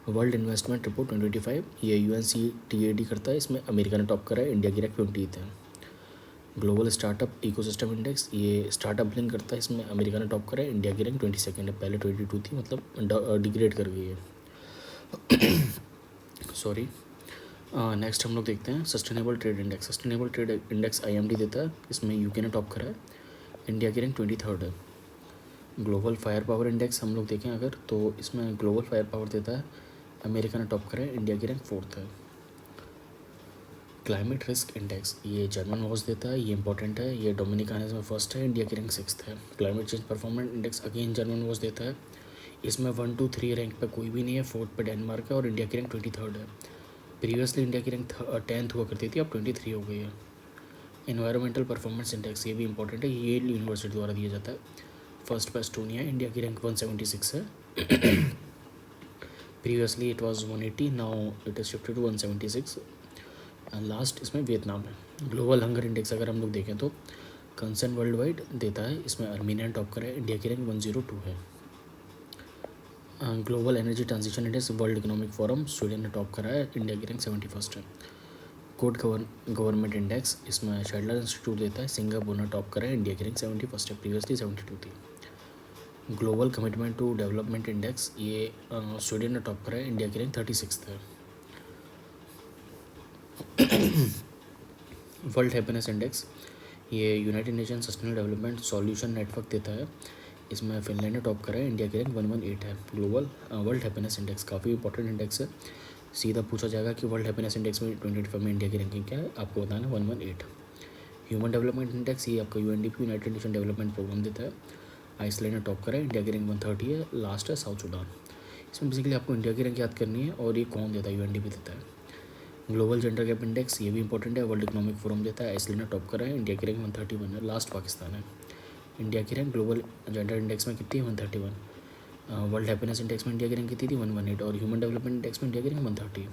वर्ल्ड इन्वेस्टमेंट रिपोर्ट 2025, ये UNCTAD करता है, इसमें अमेरिका ने टॉप करा है, इंडिया की रैंक 20th है। ग्लोबल स्टार्टअप इकोसिस्टम इंडेक्स, ये स्टार्टअप लिंक करता है, इसमें अमेरिका ने टॉप करा है, इंडिया की रैंक 22nd है, पहले 22 थी, मतलब डिग्रेड कर गई है। सॉरी। नेक्स्ट हम लोग देखते हैं sustainable trade index. Sustainable trade index IMD देता है, इसमें UK ने टॉप करा है, इंडिया की रैंक 23rd है। ग्लोबल फायर पावर इंडेक्स हम लोग देखें अगर, तो इसमें ग्लोबल फायर पावर देता है, अमेरिका ने टॉप करा है, इंडिया की रैंक 4th है। क्लाइमेट रिस्क इंडेक्स, ये जर्मन वॉच देता है, ये इंपॉर्टेंट है, ये डोमिनिकाना में फर्स्ट है, इंडिया की रैंक 6th है। Climate change performance index again German watch देता है, इसमें 1 2 3 रैंक पे कोई भी नहीं है, 4th पे डेनमार्क है और इंडिया की रैंक 23rd है। प्रीवियसली इंडिया की रैंक 10th हुआ करती थी, अब 23 हो गई है। इन्वायरमेंटल परफॉर्मेंस इंडेक्स, ये भी इंपॉर्टेंट है, ये यूनिवर्सिटी द्वारा दिया जाता है। फर्स्ट पे एस्टोनिया, इंडिया की रैंक 176 है। Previously it was 180, now it is shifted to 176। Last इसमें वियतनाम है। ग्लोबल हंगर इंडेक्स अगर हम लोग देखें तो कंसर्न वर्ल्ड वाइड देता है, इसमें अर्मीनिया टॉप करा है, इंडिया की रैंक 102 है। Global energy transition index world economic forum, Sweden ने टॉप करा है, इंडिया की रैंक 71st है। गुड गवर्नमेंट इंडेक्स, इसमें शेडलर इंस्टीट्यूट देता है, सिंगापुर ने टॉप करा है, इंडिया की रैंक 71st है, प्रीवियसली 72 थी। Global commitment to development index, ये स्वीडन ने टॉप करा है, इंडिया की रैंक 36th है। वर्ल्ड हैप्पीनेस इंडेक्स, ये United Nation sustainable development solution network देता है, इसमें फिनलैंड ने टॉप करा है, इंडिया की रैंक 118 है। ग्लोबल वर्ल्ड हैप्पीनेस इंडेक्स काफ़ी इंपॉर्टेंट इंडेक्स है, सीधा पूछा जाएगा कि वर्ल्ड हैप्पीनेस इंडेक्स में 2025 में इंडिया की रैंकिंग क्या है, आपको बताना 118। ह्यूमन डेवलपमेंट इंडेक्स, ये आपका UNDP United Nation development programme देता है, आइसलैंड ने टॉप करा है, इंडिया की रैंक 130 है। लास्ट है साउथ सुडान। इसमें बेसिकली आपको इंडिया की रैंक याद करनी है और ये कौन देता है, UNDP देता है। ग्लोबल जेंडर गैप इंडेक्स, ये भी इंपॉर्टेंट है, वर्ल्ड इकोनॉमिक फोरम देता है, आइसलैंड ने टॉप करा है, इंडिया की रैंक 131 है। लास्ट पाकिस्तान है। इंडिया की रैंक ग्लोबल जेंडर इंडेक्स में कितनी है, 131। वर्ल्ड हैप्पीनेस इंडेक्स में इंडिया की रैंक कितनी थी, 118, और ह्यूमन डेवलपमेंट इंडेक्स में इंडिया की रैंक 130।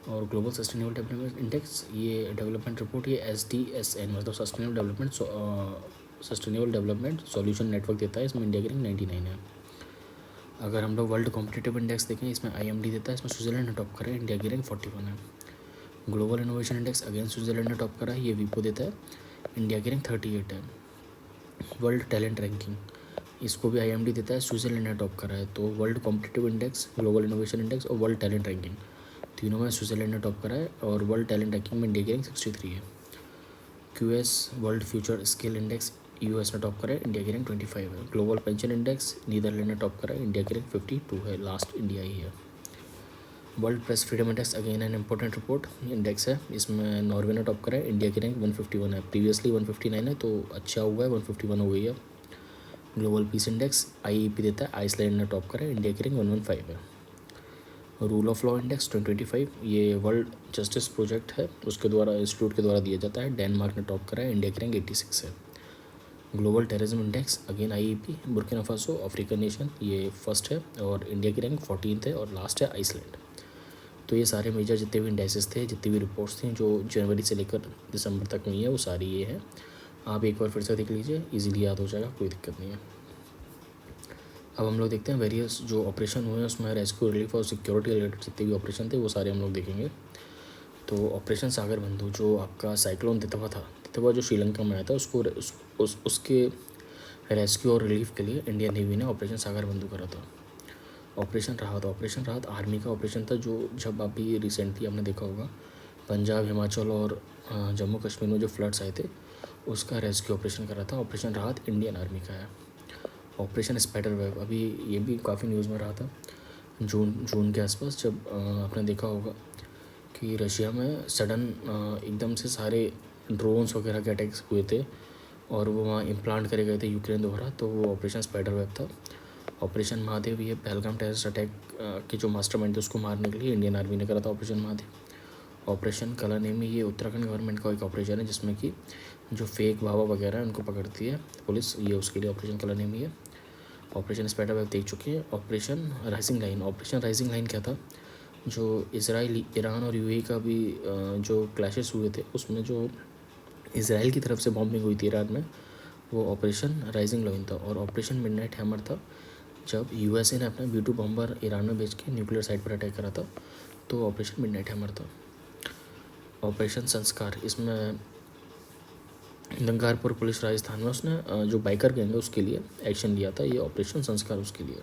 और ग्लोबल सस्टेनेबल डेवलपमेंट इंडेक्स, ये डेवलपमेंट रिपोर्ट, ये SDSN मतलब सस्टेनेबल डेवलपमेंट सॉल्यूशन नेटवर्क देता है, इसमें इंडिया की रैंक 99 है। अगर हम लोग वर्ल्ड कॉम्पिटिटिव इंडेक्स देखें, इसमें IMD देता है, इसमें स्विट्जरलैंड ने टॉप करा है, इंडिया की रैंक 41 है। Global innovation index again Switzerland ने टॉप करा है, ये विपो देता है, इंडिया की रैंक 38 है। वर्ल्ड टैलेंट रैंकिंग, इसको भी IMD देता है, स्विट्जरलैंड ने टॉप करा है। तो world competitive index, global innovation index और वर्ल्ड टैलेंट रैंकिंग, तीनों में स्विट्जरलैंड ने टॉप करा है, और वर्ल्ड टैलेंट रैंकिंग में इंडिया की रैंक 63 है। QS world future skill index, US ने टॉप करा है, इंडिया की रैंक 25 है। ग्लोबल पेंशन इंडेक्स, नीदरलैंड ने टॉप करा है, इंडिया की रैंक 52 है, लास्ट इंडिया ही है। World press freedom index again an important report index है, इसमें नॉर्वे ने टॉप करा है, इंडिया की रैंक 151 है, प्रीवियसली 159 है, तो अच्छा हुआ है, 151 हो गई है। ग्लोबल पीस इंडेक्स IEP देता है, आइसलैंड ने टॉप करा है, इंडिया की रैंक 115 है। रूल ऑफ लॉ इंडेक्स 2025, ये वर्ल्ड जस्टिस प्रोजेक्ट है, उसके द्वारा इंस्टीट्यूट के द्वारा दिया जाता है, डेनमार्क ने टॉप करा है, इंडिया की रैंक 86 है। Global terrorism index again IEP, Burkina Faso African nation, ये फर्स्ट है और इंडिया की रैंक 14th है, और लास्ट है आइसलैंड। तो ये सारे मेजर जितने भी इंडेक्सेस थे, जितनी भी रिपोर्ट्स थी जो जनवरी से लेकर दिसंबर तक हुई है, वो सारी ये है। आप एक बार फिर से देख लीजिए, इजीली याद हो जाएगा, कोई दिक्कत नहीं है। अब हम लोग देखते हैं वेरियस जो ऑपरेशन हुए हैं, उसमें रेस्क्यू रिलीफ और सिक्योरिटी रिलेटेड जितने भी ऑपरेशन थे वो सारे हम लोग देखेंगे। तो ऑपरेशन सागर बंधु, जो आपका साइक्लोन तितवा था, तितवा जो श्रीलंका में आया था, उसको उसके रेस्क्यू और रिलीफ के लिए इंडियन नेवी ने ऑपरेशन सागर बंधु करा था। ऑपरेशन राहत आर्मी का ऑपरेशन था, जो जब अभी रिसेंटली आपने देखा होगा पंजाब, हिमाचल और जम्मू कश्मीर में जो फ्लड्स आए थे, उसका रेस्क्यू ऑपरेशन कर रहा था। ऑपरेशन राहत इंडियन आर्मी का है। ऑपरेशन स्पाइडर वेब, अभी ये भी काफ़ी न्यूज़ में रहा था जून के आसपास, जब आपने देखा होगा कि रशिया में सडन एकदम से सारे ड्रोन्स वगैरह के अटैक्स हुए थे और वो वहाँ इम्प्लांट करे गए थे यूक्रेन द्वारा। तो वो ऑपरेशन स्पाइडर वेब था। ऑपरेशन महादेव ये पहलगाम टेररिस्ट अटैक के जो मास्टरमाइंड थे उसको मारने के लिए इंडियन आर्मी ने करा था ऑपरेशन महादेव। ऑपरेशन कलानेमी ये उत्तराखंड गवर्नमेंट का एक ऑपरेशन है जिसमें कि जो फेक बाबा वगैरह है उनको पकड़ती है पुलिस, ये उसके लिए ऑपरेशन कलानेमी है। ऑपरेशन स्पाइडर वेब देख चुके हैं। Operation rising line, operation rising line क्या था, जो इसराइल, ईरान और यूएई का भी जो क्लैशेस हुए थे उसमें जो इसराइल की तरफ से बॉम्बिंग हुई थी ईरान में, वो ऑपरेशन राइजिंग लाइन था। और ऑपरेशन मिडनाइट हैमर था जब यूएसए ने अपना B-2 बॉम्बर ईरान में भेज के न्यूक्लियर साइट पर अटैक करा था, तो ऑपरेशन मिडनाइट हैमर था। ऑपरेशन संस्कार, इसमें गंगारपुर पुलिस राजस्थान में उसने जो बाइकर गैंग है उसके लिए एक्शन लिया था। ये ऑपरेशन संस्कार उसके लिए।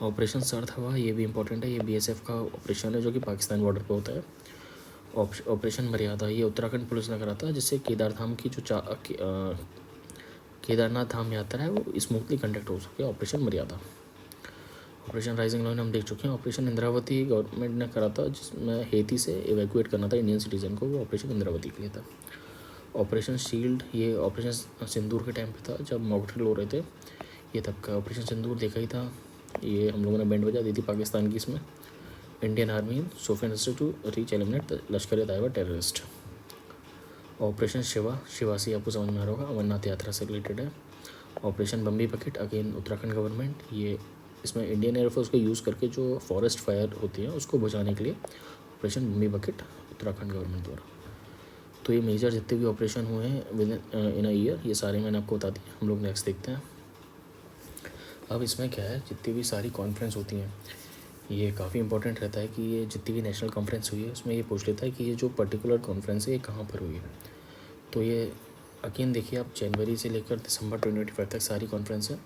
ऑपरेशन सर्द हवा, ये भी इंपॉर्टेंट है। ये BSF का ऑपरेशन है जो कि पाकिस्तान बॉर्डर पर होता है। ऑपरेशन मर्यादा, ये उत्तराखंड पुलिस ने करा था जिससे केदारधाम की जो केदारनाथ धाम यात्रा है वो स्मूथली कंडक्ट हो सके। ऑपरेशन मर्यादा। ऑपरेशन राइजिंग लाइन हम देख चुके हैं। ऑपरेशन इंद्रावती गवर्नमेंट ने करा था जिसमें हेती से एवैक्यूएट करना था इंडियन सिटीजन को, वो ऑपरेशन इंद्रावती के लिए था। ऑपरेशन शील्ड, ये ऑपरेशन सिंदूर के टाइम पे था जब मॉकड्रिल हो रहे थे, ये तब का ऑपरेशन सिंदूर देखा ही था। ये हम लोगों ने बैंड बजा दी थी पाकिस्तान की इसमें। Indian army Shopian to reach eliminate Lashkar Taiba terrorist. Operation Shiva, Shiva से आपको समझ में आ रहा होगा, अमरनाथ यात्रा से रिलेटेड है। Operation Bambi bucket, again Uttarakhand government, ये इसमें इंडियन एयरफोर्स को यूज़ करके जो फॉरेस्ट फायर होती है उसको बुझाने के लिए operation Bambi bucket Uttarakhand government द्वारा। तो ये मेजर जितने भी ऑपरेशन हुए हैं विद इन अ ईयर, ये सारे मैंने आपको बता दिए। हम लोग नेक्स्ट देखते हैं। अब इसमें क्या है, जितनी भी सारी कॉन्फ्रेंस होती हैं ये काफ़ी इंपॉर्टेंट रहता है कि ये जितनी भी नेशनल कॉन्फ्रेंस हुई है उसमें ये पूछ लेता है कि ये जो पर्टिकुलर कॉन्फ्रेंस है ये कहाँ पर हुई है। तो ये अगेन देखिए आप, जनवरी से लेकर दिसंबर 2025 तक सारी कॉन्फ्रेंस है।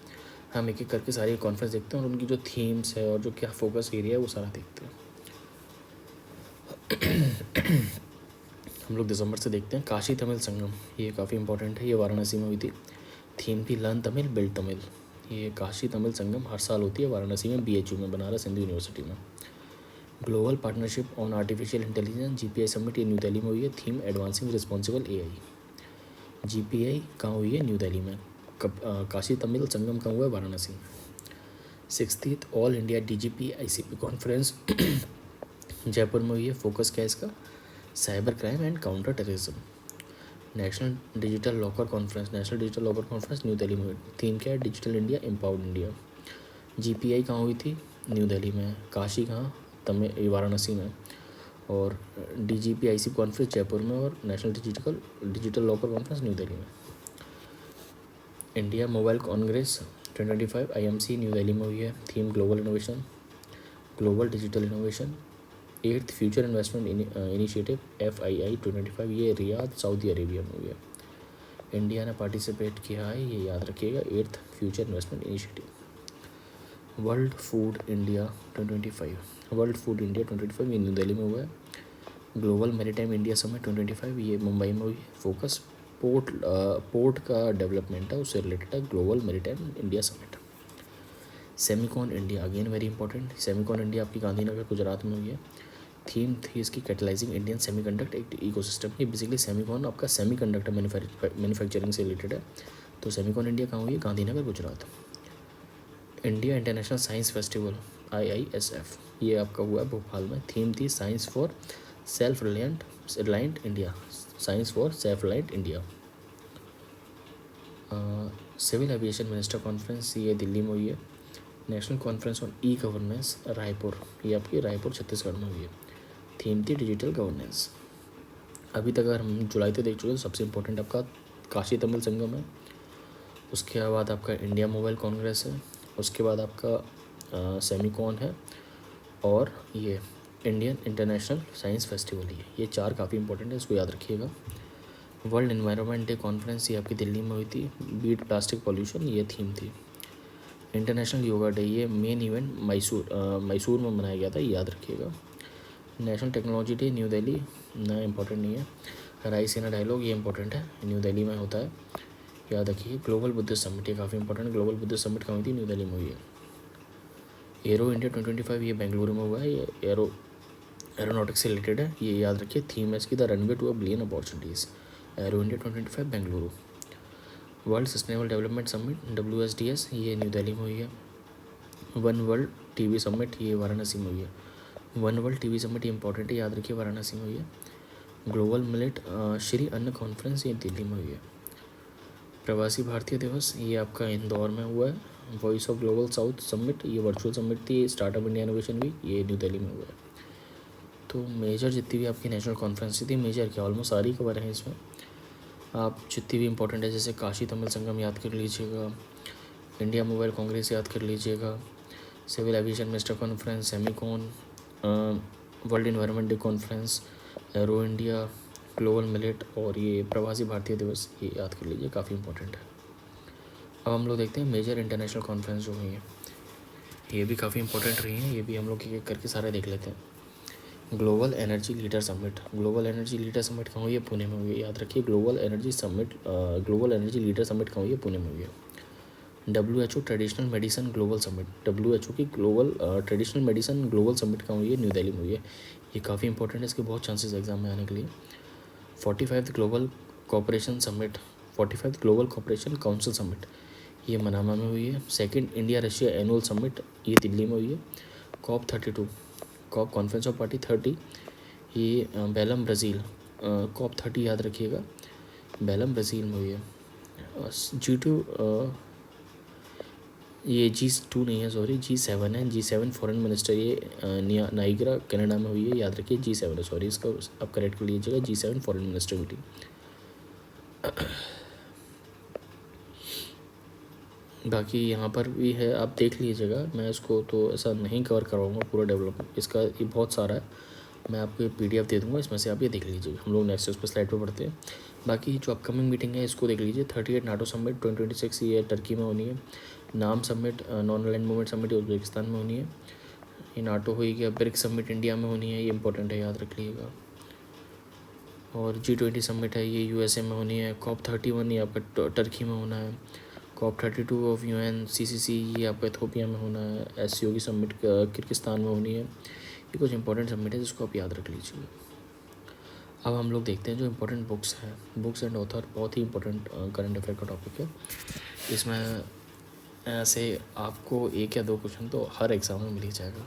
हम एक एक करके सारी कॉन्फ्रेंस देखते हैं और उनकी जो थीम्स है और जो क्या फोकस एरिया है वो सारा देखते हैं। हम लोग दिसंबर से देखते हैं। काशी तमिल संगम, ये काफ़ी इंपॉर्टेंट है, ये वाराणसी में हुई थी। थीम थी लर्न तमिल बिल्ड तमिल। ये काशी तमिल संगम हर साल होती है वाराणसी में, BHU में, बनारस हिंदू यूनिवर्सिटी में। Global partnership on artificial intelligence GPI summit, ये न्यू दिल्ली में हुई है। Theme advancing responsible AI। GPI कहाँ हुई है, न्यू दिल्ली में। काशी तमिल संगम कहाँ हुआ है, वाराणसी में। 60th all India DGP ICP conference Jaipur में हुई है। फोकस क्या है इसका, cyber crime and counter terrorism. National digital locker conference, national digital locker conference New Delhi में हुई। थीम क्या है, digital India empowered India. GPI कहाँ हुई थी, न्यू दिल्ली में। काशी कहाँ, तमिल वाराणसी में। और DGP ICP कॉन्फ्रेंस जयपुर में और national digital locker conference New Delhi में। India mobile congress 2025 IMC New Delhi में हुई है। Theme global innovation, global digital innovation. 8th future investment initiative FII 2025, ये रियाद सऊदी अरेबिया में हुई है। इंडिया ने पार्टिसिपेट किया है, ये याद रखिएगा, 8th future investment initiative. World food India 2025, world food India 2025 ये न्यू दिल्ली में हुआ है। ग्लोबल मैरीटाइम इंडिया समिट 2025, ये मुंबई में हुई है। फोकस पोर्ट का डेवलपमेंट है, उससे रिलेटेड है global maritime India summit. Semicon India, again very important. Semicon India आपकी गांधीनगर गुजरात में हुई है। थीम थी इसकी कैटलाइजिंग इंडियन सेमीकंडक्टर इकोसिस्टम। ये बेसिकली सेमिकॉन आपका सेमीकंडक्टर मैन्युफैक्चरिंग से रिलेटेड है। तो सेमिकॉन इंडिया कहाँ हुई है, Gandhinagar Gujarat. India international science festival IISF, ये आपका हुआ है भोपाल में। थीम थी science for self reliant India, science for self reliant India. Civil aviation minister conference, ये दिल्ली में हुई है। National conference on governance Raipur, ये आपकी रायपुर छत्तीसगढ़ में हुई है। थीम थी डिजिटल गवर्नेंस। अभी तक अगर हम जुलाई तक देख चुके हैं तो सबसे इम्पोर्टेंट आपका काशी तमिल संगम है। उसके बाद आपका इंडिया मोबाइल कांग्रेस है। उसके बाद आपका सेमिकॉन है और ये इंडियन इंटरनेशनल साइंस फेस्टिवल है। ये 4 काफ़ी इंपॉर्टेंट है, इसको याद रखिएगा। वर्ल्ड एनवायरनमेंट डे कॉन्फ्रेंस, ये आपकी दिल्ली में हुई थी। बीट प्लास्टिक पॉल्यूशन, ये थीम थी। इंटरनेशनल योगा डे, ये मेन इवेंट मैसूर में मनाया गया था, याद रखिएगा। National technology day new Delhi, ना इम्पोर्टेंट नहीं है। रायसीना डायलॉग, ये इंपॉर्टेंट है, न्यू दिल्ली में होता है, याद रखिए। ग्लोबल बुद्धिस्ट समिट, ये काफ़ी इंपॉर्टेंट, ग्लोबल बुद्धिस्ट समिट कहाँ हुई थी, न्यू दिल्ली में हुई है। एरो इंडिया 2025, ये बेंगलुरु में हुआ है, ये एरोनॉटिक्स से रिलेटेड है, ये याद रखिए। थीम है इसकी the runway to a billion opportunities, aero India 2025 Bengaluru. World sustainable development summit WSDS, ये न्यू दिल्ली में हुई है। वन वर्ल्ड टीवी समिट, ये वाराणसी में हुई है। वन वर्ल्ड टीवी समिट, ये इंपॉर्टेंट है, याद रखिए, वाराणसी में हुई है। ग्लोबल मिलेट श्री अन्न कॉन्फ्रेंस, ये दिल्ली में हुई है। प्रवासी भारतीय दिवस, ये आपका इंदौर में हुआ है। Voice of global south summit, ये वर्चुअल समिट थी। स्टार्टअप इंडिया इनोवेशन वीक, ये न्यू दिल्ली में हुआ है। तो मेजर जितनी भी आपकी नेशनल कॉन्फ्रेंस थी, मेजर क्या ऑलमोस्ट सारी कवर हैं इसमें। आप जितनी भी इंपॉर्टेंट है, जैसे काशी तमिल संगम याद कर लीजिएगा, इंडिया मोबाइल कांग्रेस याद कर लीजिएगा, civil aviation minister conference, Semicon, world environment day conference, aero India, global millet और ये प्रवासी भारतीय दिवस, ये याद कर लीजिए, काफ़ी इंपॉर्टेंट है। अब हम लोग देखते हैं मेजर इंटरनेशनल कॉन्फ्रेंस जो हुई हैं, ये भी काफ़ी इंपॉर्टेंट रही हैं, ये भी हम लोग एक एक करके सारे देख लेते हैं। Global energy leader summit, global energy leader summit कहाँ हुई है, पुणे में हुई है, याद रखिए। ग्लोबल एनर्जी लीडर समिट कहाँ हुई है, पुणे में हुई है। WHO traditional medicine global summit, WHO की global traditional medicine global summit कहाँ हुई है, न्यू दिल्ली में हुई है, ये काफ़ी इंपॉर्टेंट है, इसके बहुत चांसेस एग्जाम में आने के लिए। 45th global cooperation summit, 45th global cooperation council summit, ये मनामा में हुई है। Second India Russia annual summit, ये दिल्ली में हुई है। COP32, corp conference of party 30, ये बेलम ब्राज़ील, COP30 याद रखिएगा, बेलम ब्राज़ील में हुई है। G2, ये G2 नहीं है, सॉरी, G7 है, G7 फॉरेन मिनिस्टर, ये नाइग्रा कनाडा में हुई है, याद रखिए। G7 है, सॉरी, इसका आप करेक्ट कर लीजिएगा, G7 फॉरेन मिनिस्टर मीटिंग। बाकी यहाँ पर भी है, आप देख लीजिएगा, मैं इसको तो ऐसा नहीं कवर करवाऊँगा पूरा डेवलपमेंट इसका, ये बहुत सारा है, मैं आपको ये PDF दे दूँगा, इसमें से आप ये देख लीजिएगा। हम लोग नेक्स्ट उस पर स्लाइड पर पढ़ते हैं। बाकी जो अपकमिंग मीटिंग है इसको देख लीजिए। 38 नाटो समिट 2026, ये टर्की में होनी है। नाम summit, non aligned movement summit, Uzbekistan में होनी है। ये नाटो हुई गया। ब्रिक्स समिट इंडिया में होनी है, ये इंपॉर्टेंट है, याद रख लीजिएगा। और G20 समिट है, ये USA में होनी है। COP31 ये आपका टर्की में होना है। COP32 ऑफ UNCCC ये आपका इथोपिया में होना है। SCO की समिट किर्गिस्तान में होनी है। ये कुछ इंपॉर्टेंट समिट है जिसको आप याद रख लीजिए। अब हम लोग देखते हैं जो इंपॉर्टेंट बुक्स हैं, बुक्स एंड ऑथर, बहुत ही इंपॉर्टेंट करंट अफेयर का टॉपिक है। इसमें ऐसे आपको 1 या 2 क्वेश्चन तो हर एग्ज़ाम में मिल ही जाएगा।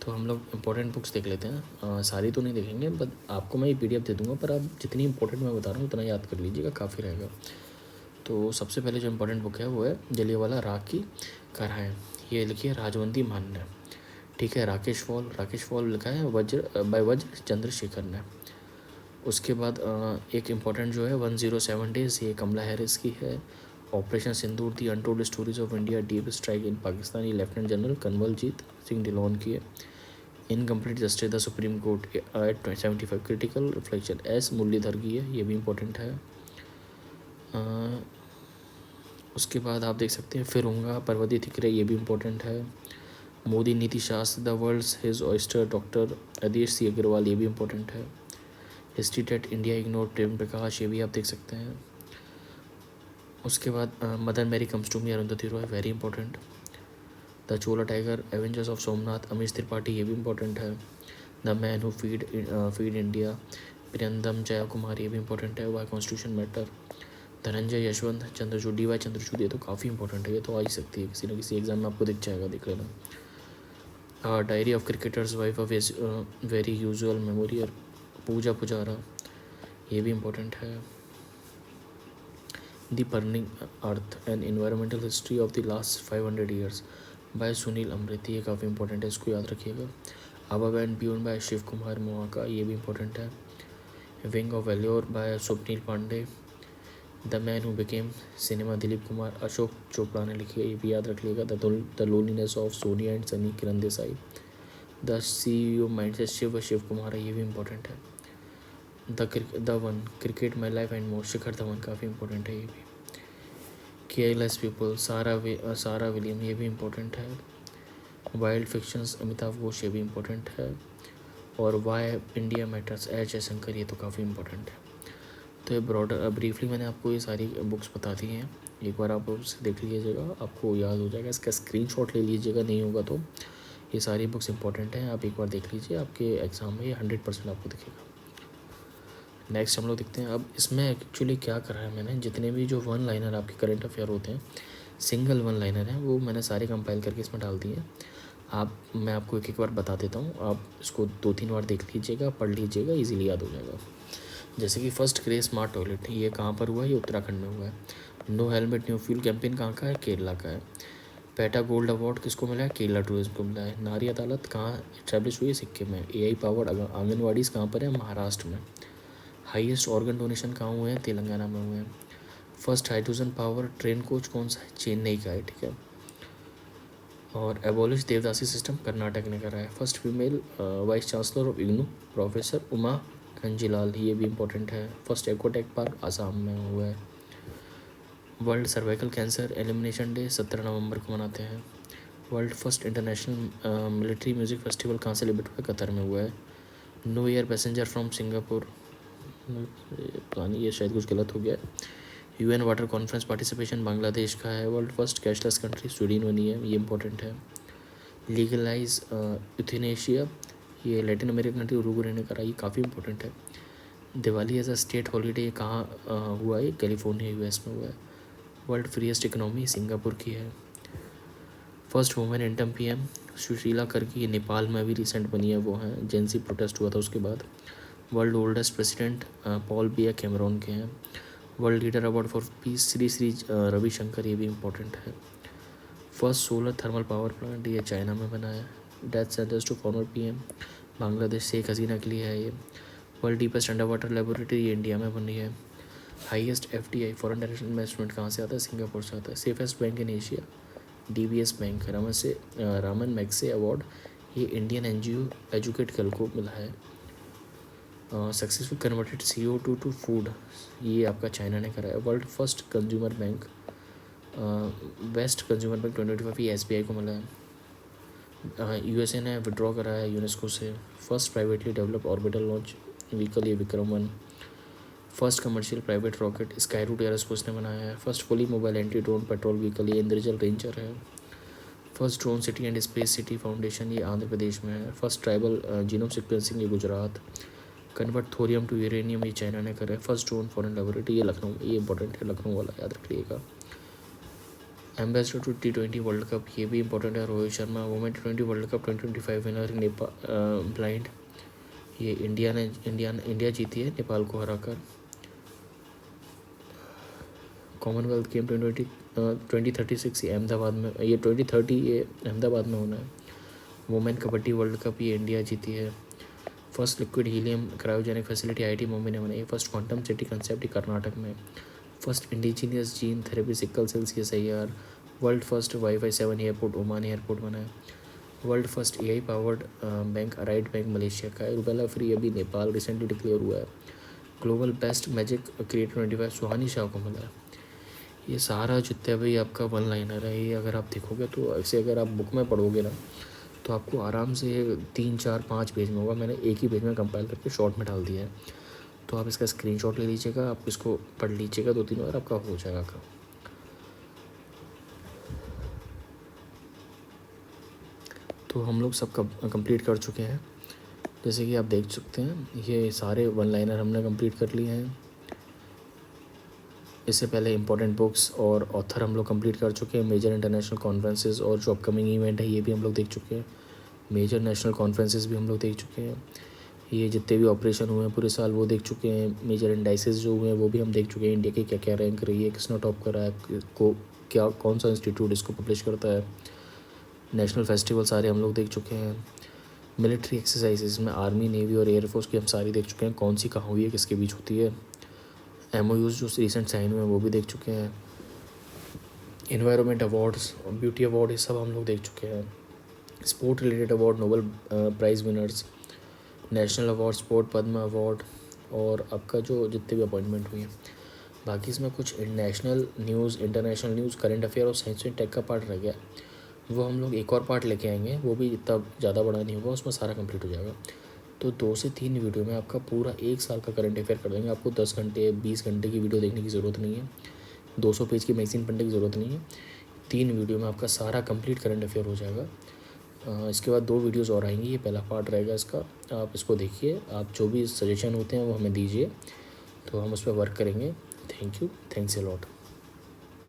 तो हम लोग इंपॉर्टेंट बुक्स देख लेते हैं, सारी तो नहीं देखेंगे, बट आपको मैं ये PDF दे दूँगा, पर आप जितनी इंपॉर्टेंट मैं बता रहा हूँ उतना याद कर लीजिएगा, काफ़ी रहेगा। तो सबसे पहले जो इम्पोर्टेंट बुक है वो है जलियांवाला बाग की कराहें, ये लिखी है राजवंती मान ने, ठीक है। राकेश फॉल लिखा है वज्र चंद्रशेखर ने। उसके बाद एक इम्पॉर्टेंट जो है 107 डेज, ये कमला हैरिस की है। Operation Sindoor, the untold stories of India deep strike in Pakistan, ये लेफ्टिनेंट जनरल कंवलजीत सिंह ढिल्लोन की है। Incomplete justice the supreme court at 75, critical reflection S Muralidhar की है, ये भी इम्पोर्टेंट है। उसके बाद आप देख सकते हैं फिरूंगा पर्वती थिकरे, ये भी इम्पोर्टेंट है। Modi Niti Shastra the world's his oyster, doctor Adish C Agrawal, ये भी इम्पोर्टेंट है। History that India ignore, Prem Prakash, ये भी आप देख सकते हैं। उसके बाद mother Mary comes to me, Arundhati Roy, very important. The Chola tiger, avengers of Somnath, Amish Tripathi, ये भी इंपॉर्टेंट है। The man who feed India, Priyambada Jaya Kumar, ये भी इंपॉर्टेंट है। Why constitution matter, Dhananjaya Yashwant Chandrachud, DY Chandrachud, ये तो काफ़ी इंपॉर्टेंट है, ये तो आ ही सकती है किसी न किसी एग्जाम में, आपको दिख जाएगा, देख लेना। Diary of cricketer's wife of very usual memorial, Puja Pujara, ये भी इम्पोर्टेंट है। The burning earth and environmental history of the last 500 years by Sunil Amrith, ये काफ़ी इंपॉर्टेंट है, इसको याद रखिएगा। Above and beyond by Shiv Kumar Mohaka, ये भी इंपॉर्टेंट है। Wing of valour by Swapnil Pandey. The man who became cinema, Dilip Kumar, Ashok Chopra ने लिखी है, ये भी याद रख लीजिएगा। The loneliness of Sonia and Sunny, Kiran Desai. The CEO mindset Shiv Kumar है, ये भी इंपॉर्टेंट है। The one cricket my life and more, Shikhar Dhawan, काफ़ी इंपॉर्टेंट है ये भी। केयरलेस पीपल, सारा विलियम, ये भी इंपॉर्टेंट है। वाइल्ड फिक्शंस, अमिताभ घोष, ये भी इंपॉर्टेंट है। और why India matters, H Jaishankar, ये तो काफ़ी इंपॉर्टेंट है। तो ये ब्रॉडर ब्रीफली मैंने आपको ये सारी बुक्स बता दी हैं, एक बार आप उसे देख लीजिएगा, आपको याद हो जाएगा। इसका स्क्रीनशॉट ले लीजिएगा, नहीं होगा तो ये सारी बुक्स इंपॉर्टेंट हैं, आप एक बार देख लीजिए, आपके एग्ज़ाम में ये 100% आपको दिखेगा। नेक्स्ट हम लोग देखते हैं अब इसमें एक्चुअली क्या करा है मैंने, जितने भी जो वन लाइनर आपके करंट अफेयर होते हैं, सिंगल वन लाइनर हैं, वो मैंने सारे कंपाइल करके इसमें डाल दिए हैं। मैं आपको एक एक बार बता देता हूँ, आप इसको 2-3 बार देख लीजिएगा, पढ़ लीजिएगा, इजीली याद हो जाएगा। जैसे कि फर्स्ट ग्रे स्मार्ट टॉयलेट, ये कहाँ पर हुआ है? ये उत्तराखंड में हुआ है। No helmet new fuel campaign कहाँ का है? केरला का है। पेटा गोल्ड अवार्ड किसको मिला है? केरला टूरिज्म को मिला है। नारी अदालत कहाँ इस्टेब्लिश हुई है? सिक्किम में। AI पावर्ड आंगनवाड़ीज़ कहाँ पर है? महाराष्ट्र में। हाईएस्ट ऑर्गन डोनेशन कहाँ हुए हैं? तेलंगाना में हुए हैं। First hydrogen power train coach कौन सा है? चेन्नई का है, ठीक है। और एबॉलिश देवदासी सिस्टम कर्नाटक ने करा है। First female vice chancellor of IGNOU professor Uma Kanjilal, ये भी इम्पोर्टेंट है। फर्स्ट एक्वाटेक पार्क आसाम में हुआ है। World cervical cancer elimination day 17 नवंबर को मनाते हैं। World first international military music festival कहाँ सेलिब्रेट हुआ है? कतर में हुआ है। No air passenger from Singapore, पता नहीं, ये शायद कुछ गलत हो गया है। UN water conference participation Bangladesh का है। World first cashless country Sweden बनी है, ये इंपॉर्टेंट है। लीगलाइज यूथेनेशिया, ये लैटिन अमेरिकन कंट्री उरुग्वे ने करा, ये काफ़ी इंपॉर्टेंट है। Diwali as a state holiday कहाँ हुआ है? कैलिफोर्निया US में हुआ है। वर्ल्ड फ्रीएस्ट इकोनॉमी सिंगापुर की है। First women interim PM Sushila करके, ये नेपाल में अभी रिसेंट बनी है, वो हैं, जेंसी प्रोटेस्ट हुआ था उसके बाद। World oldest president Paul Biya Cameroon के हैं। World leader award for peace Shri Ravishankar, ये भी इम्पोर्टेंट है। First solar thermal power plant, ये चाइना में बना है। Death sentence to former PM Bangladesh Sheikh Hasina के लिए है ये। World deepest under water laboratory, ये इंडिया में बनी है। Highest FDI foreign direct investment कहाँ से आता है? सिंगापुर से आता है। Safest bank in Asia DBS bank. Raman मैक्से award, ये इंडियन NGO एजुकेट कल को मिला है। Successful converted CO2 to food, ये आपका चाइना ने करा है। World first consumer bank best consumer bank 2025, ये SBI को मिला है। USA ने विड्रॉ करा है यूनेस्को से। First privately develop orbital launch vehicle, ये Vikram 1। First commercial private rocket Skyroot Aerospace ने बनाया है। First fully mobile anti drone patrol vehicle, ये इंद्रजल रेंजर है। First drone city and space city foundation, ये आंध्र प्रदेश में है। फर्स्ट ट्राइबल जीनोम सिक्वेंसिंग, ये Gujarat. Convert thorium to uranium, ये चाइना ने करा है। फर्स्ट ड्रोन फॉरेन लेबोरेटरी, ये लखनऊ, ये इंपॉर्टेंट है, लखनऊ वाला याद रखिएगा। Ambassador to T20 world cup, ये भी इंपॉर्टेंट है, Rohit Sharma. Women T20 world cup 2025 winner Nepal blind, ये इंडिया जीती है नेपाल को हराकर। कॉमनवेल्थ गेम 2036 ये अहमदाबाद में, ये 2030 ये अहमदाबाद में होना है। वुमेन कबड्डी वर्ल्ड कप, ये इंडिया जीती है। First liquid helium cryogenic facility IIT Mumbai ने बनाई। First quantum city concept Karnataka में। First indigenous gene therapy sickle cells, ये SIR। World first Wi-Fi 7 airport Oman airport बना है। World first AI powered bank Ryt bank Malaysia का है। रुबेला फ्री अभी नेपाल रिसेंटली डिक्लेयर हुआ है। ग्लोबल बेस्ट मैजिक क्रिएटर 25 सुहानी शाह को मिला है। ये सारा जितने भी आपका वन लाइनर है, ये अगर आप देखोगे तो ऐसे अगर आप बुक में पढ़ोगे ना तो आपको आराम से 3-4-5 पेज में होगा। मैंने एक ही पेज में कंपाइल करके शॉर्ट में डाल दिया है, तो आप इसका स्क्रीनशॉट ले लीजिएगा, आप इसको पढ़ लीजिएगा 2-3 बार, आपका हो जाएगा काम। तो हम लोग सब कंप्लीट कर चुके हैं, जैसे कि आप देख सकते हैं ये सारे वन लाइनर हमने कंप्लीट कर लिए हैं। इससे पहले इंपॉर्टेंट बुक्स और ऑथर हम लोग कंप्लीट कर चुके हैं। मेजर इंटरनेशनल कॉन्फ्रेंसेस और जो अपकमिंग इवेंट है ये भी हम लोग देख चुके हैं। मेजर नेशनल कॉन्फ्रेंसेस भी हम लोग देख चुके हैं। ये जितने भी ऑपरेशन हुए हैं पूरे साल वो देख चुके हैं। मेजर इंडाइसेस जो हुए हैं वो भी हम देख चुके हैं। इंडिया की क्या क्या रैंक रही है, किसने टॉप करा है, कौन सा इंस्टीट्यूट इसको पब्लिश करता है। नेशनल फेस्टिवल सारे हम लोग देख चुके हैं। मिलिट्री एक्सरसाइजेज में आर्मी, नेवी और एयरफोर्स की हम सारी देख चुके हैं, कौन सी कहाँ हुई है, किसके बीच होती है। MOUs जो रिसेंट साइन हुए हैं वो भी देख चुके हैं। इन्वायरमेंट अवार्ड्स और ब्यूटी अवार्ड, ये सब हम लोग देख चुके हैं। Sport related award, Nobel prize winners, national award, sport Padma award, और आपका जो जितने भी अपॉइंटमेंट हुई हैं। बाकी इसमें कुछ national news, international news, current affair और साइंस एंड टेक का पार्ट रह गया, वो हम लोग एक और पार्ट लेके आएंगे, वो भी इतना ज़्यादा बड़ा नहीं होगा, उसमें सारा कंप्लीट हो जाएगा। तो 2 से 3 वीडियो में आपका पूरा 1 साल का करंट अफेयर कर देंगे। आपको 10 घंटे 20 घंटे की वीडियो देखने की ज़रूरत नहीं है, 200 पेज की मैगज़ीन पढ़ने की ज़रूरत नहीं है। 3 वीडियो में आपका सारा कंप्लीट करंट अफेयर हो जाएगा। इसके बाद 2 वीडियोज़ और आएंगी, ये पहला पार्ट रहेगा इसका। आप इसको देखिए, आप जो भी सजेशन होते हैं वो हमें दीजिए, तो हम उस पर वर्क करेंगे। Thank you, thanks a lot.